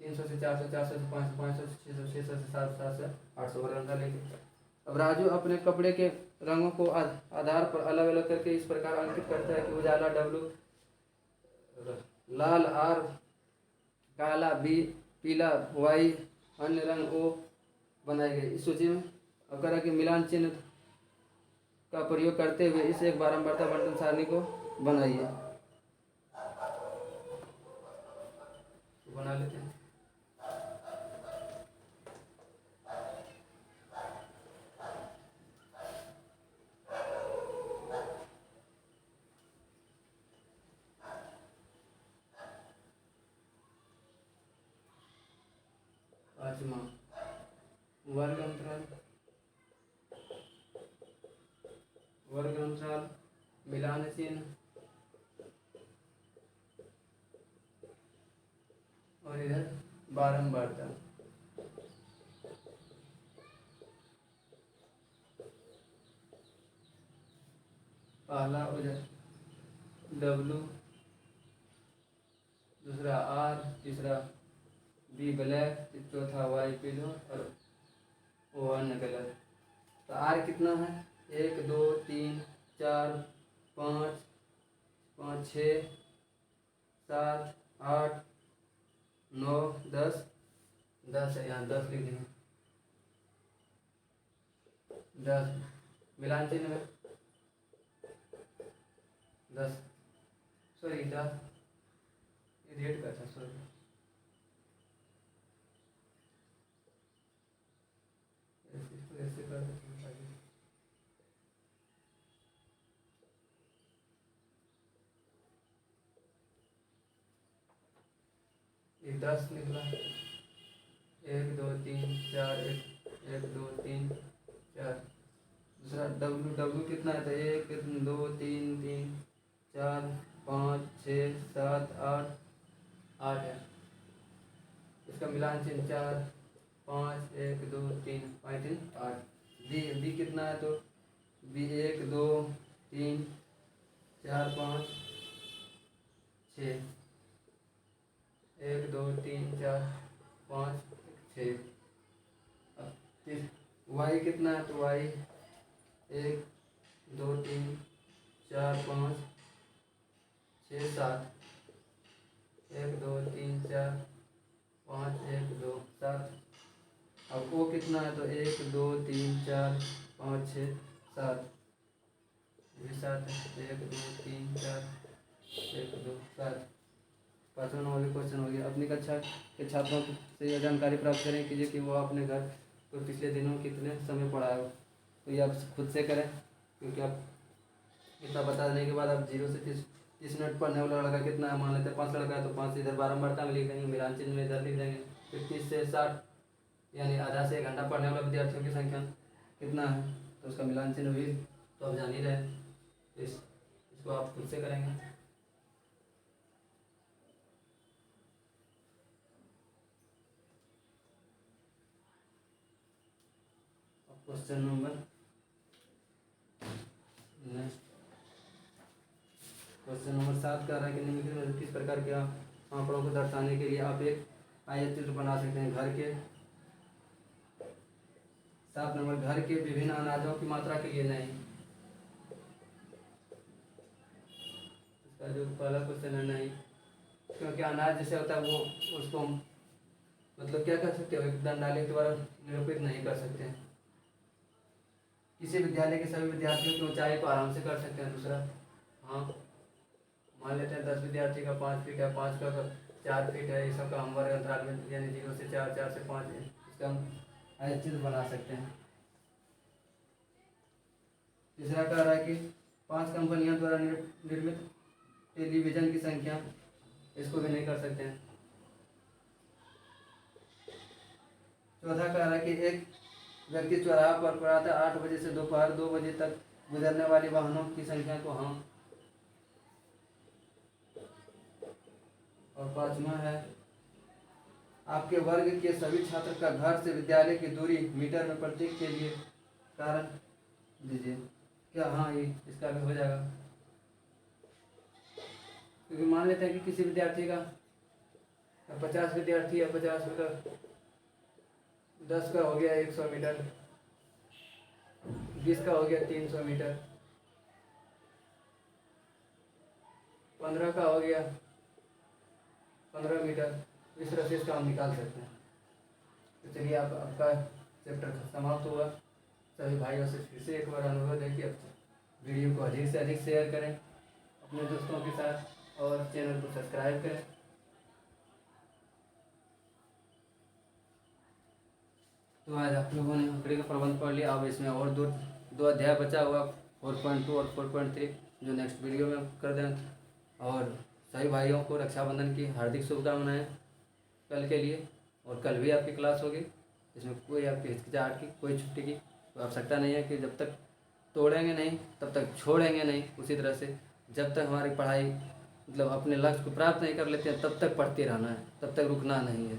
300 से 400, 400 से 500, 500 से 600, 600 से 700, 700 से 800 वर्ग अंतराल लेंगे। अब राजू अपने कपड़े के रंगों को आधार पर अलग अलग करके इस प्रकार अंकित करता है कि उजाला W, लाल R, काला B, पीला Y, अन्य रंग O बनाए गए। इस सूची में अब करा कि मिलान चिन्ह का प्रयोग करते हुए इस एक बारंबारता बंटन सारणी को बनाइए। तो बना लेते हैं। पाँचवा वर्ग अंतराल मिलान चिन्ह और इधर बारंबारता। पहला उधर W, दूसरा R, तीसरा B ब्लैक, चौथा Y पीलो और O अन्य कलर। तो R कितना है? 1, 2, 3, 4, 5, 6, 7, 8, 9, 10, 10 है, यहाँ 10 लिख देंगे। 10 मिलान चिन्ह में 10, सॉरी 10 रेट का था, सॉरी। ऐसे कर देते हैं आगे। ये 10 निकला। 1, 2, 3, 4, 1, 2, 3, 4। दूसरा W कितना है? तो 1, 2, 3, 4, 5, 6, 7, 8, 8 है। इसका मिलान चिन्ह 4, 5, 1, 2, 3, 5, 3, 8। B कितना है? तो B 1, 2, 3, 4 5 6, 1 2 3 4 5 6। अब वाई कितना है, तो वाई 1 2 3 4 5 6 7, 1 2 3 4 5 1 2 7। अब ओ कितना है, तो 1 2 3 4 5 6 7, ये 7 है, 1 2 3 4 1 2 7। 5वां नंबर भी क्वेश्चन हो गया। अपनी कक्षा के छात्रों से यह जानकारी प्राप्त करें कीजिए कि वो अपने घर पर पिछले दिनों कितने समय पढ़ा है। तो ये आप खुद से करें, क्योंकि आप इतना बता देने के बाद आप 0 से 30 मिनट पढ़ने वाला लड़का कितना है, मान लेते हैं 5 लड़का है, तो 5 से इधर बारंबारता में लिख देंगे, मिलान चिन्ह में इधर लिख देंगे। फिर 30 से 60 यानी आधा से 1 घंटा पढ़ने वाला विद्यार्थियों की संख्या कितना है, तो उसका मिलान चिन्ह भी तो आप जान ही रहे हैं। इसको आप खुद से करेंगे। Question number next, question number 7 कह रहा है कि निम्नलिखित में किस प्रकार के आंकड़ों को दर्शाने के लिए आप एक आयत चित्र बना सकते हैं। घर के 7 नंबर, घर के विभिन्न अनाजों की मात्रा के लिए नहीं। इसका जो पहला क्वेश्चन है नहीं, क्योंकि अनाज जैसे होता है वो उसको मतलब क्या कर सकते हो, एक दंडाले के द्वारा निरूपित नहीं कर सकते हैं। किसी विद्यालय के सभी विद्यार्थियों की ऊंचाई को आराम से कर सकते हैं। दूसरा, हाँ मान लेते हैं 10 विद्यार्थी का 5 फीट है, 5 का 4 फीट है, इस सबका हम वर्ग अंतराल में यानी 0 से 4 4 से 5 है, इसका हम आयत चित्र बना सकते हैं। तीसरा कह रहा है कि 5 कंपनियों द्वारा निर्मित टेलीविजन की संख्या, इसको भी नहीं कर सकते हैं। चौथा कह रहा है कि एक व्यक्ति चौराहा पर प्रातः 8 बजे से दोपहर 2 बजे तक गुजरने वाली वाहनों की संख्या को हम। और 5वां है, आपके वर्ग के सभी छात्र का घर से विद्यालय की दूरी मीटर में प्रत्येक के लिए कारण दीजिए। क्या, हाँ ये इसका भी हो जाएगा, क्योंकि मान लेते हैं कि किसी विद्यार्थी का 50 विद्यार्थी है, 50 का 10 का हो गया 100 मीटर, 20 का हो गया 300 मीटर, 15 का हो गया 15 मीटर। इस तरह से इसका हम निकाल सकते हैं। तो चलिए आपका चैप्टर समाप्त हुआ। सभी भाइयों से फिर से एक बार अनुरोध है कि आप वीडियो को अधिक से अधिक शेयर करें अपने दोस्तों के साथ और चैनल को सब्सक्राइब करें। तो आज आप लोगों ने आंकड़े का प्रबंध पढ़ लिया। अब इसमें और दो अध्याय बचा हुआ 4.2 और 4.3 जो नेक्स्ट वीडियो में कर दें। और सभी भाइयों को रक्षाबंधन की हार्दिक शुभकामनाएं कल के लिए। और कल भी आपकी क्लास होगी, इसमें कोई आपकी हिचकिचाहट की, कोई छुट्टी की तो आवश्यकता नहीं है कि जब तक तोड़ेंगे नहीं तब तक छोड़ेंगे नहीं। उसी तरह से जब तक हमारी पढ़ाई मतलब अपने लक्ष्य को प्राप्त नहीं कर लेते हैं तब तक पढ़ते रहना है, तब तक रुकना नहीं है।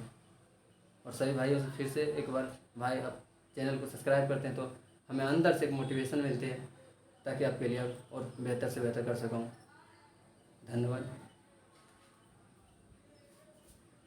और सभी भाइयों से फिर से एक बार, भाई आप चैनल को सब्सक्राइब करते हैं तो हमें अंदर से एक मोटिवेशन मिलती है ताकि आपके लिए और बेहतर से बेहतर कर सकूँ। धन्यवाद।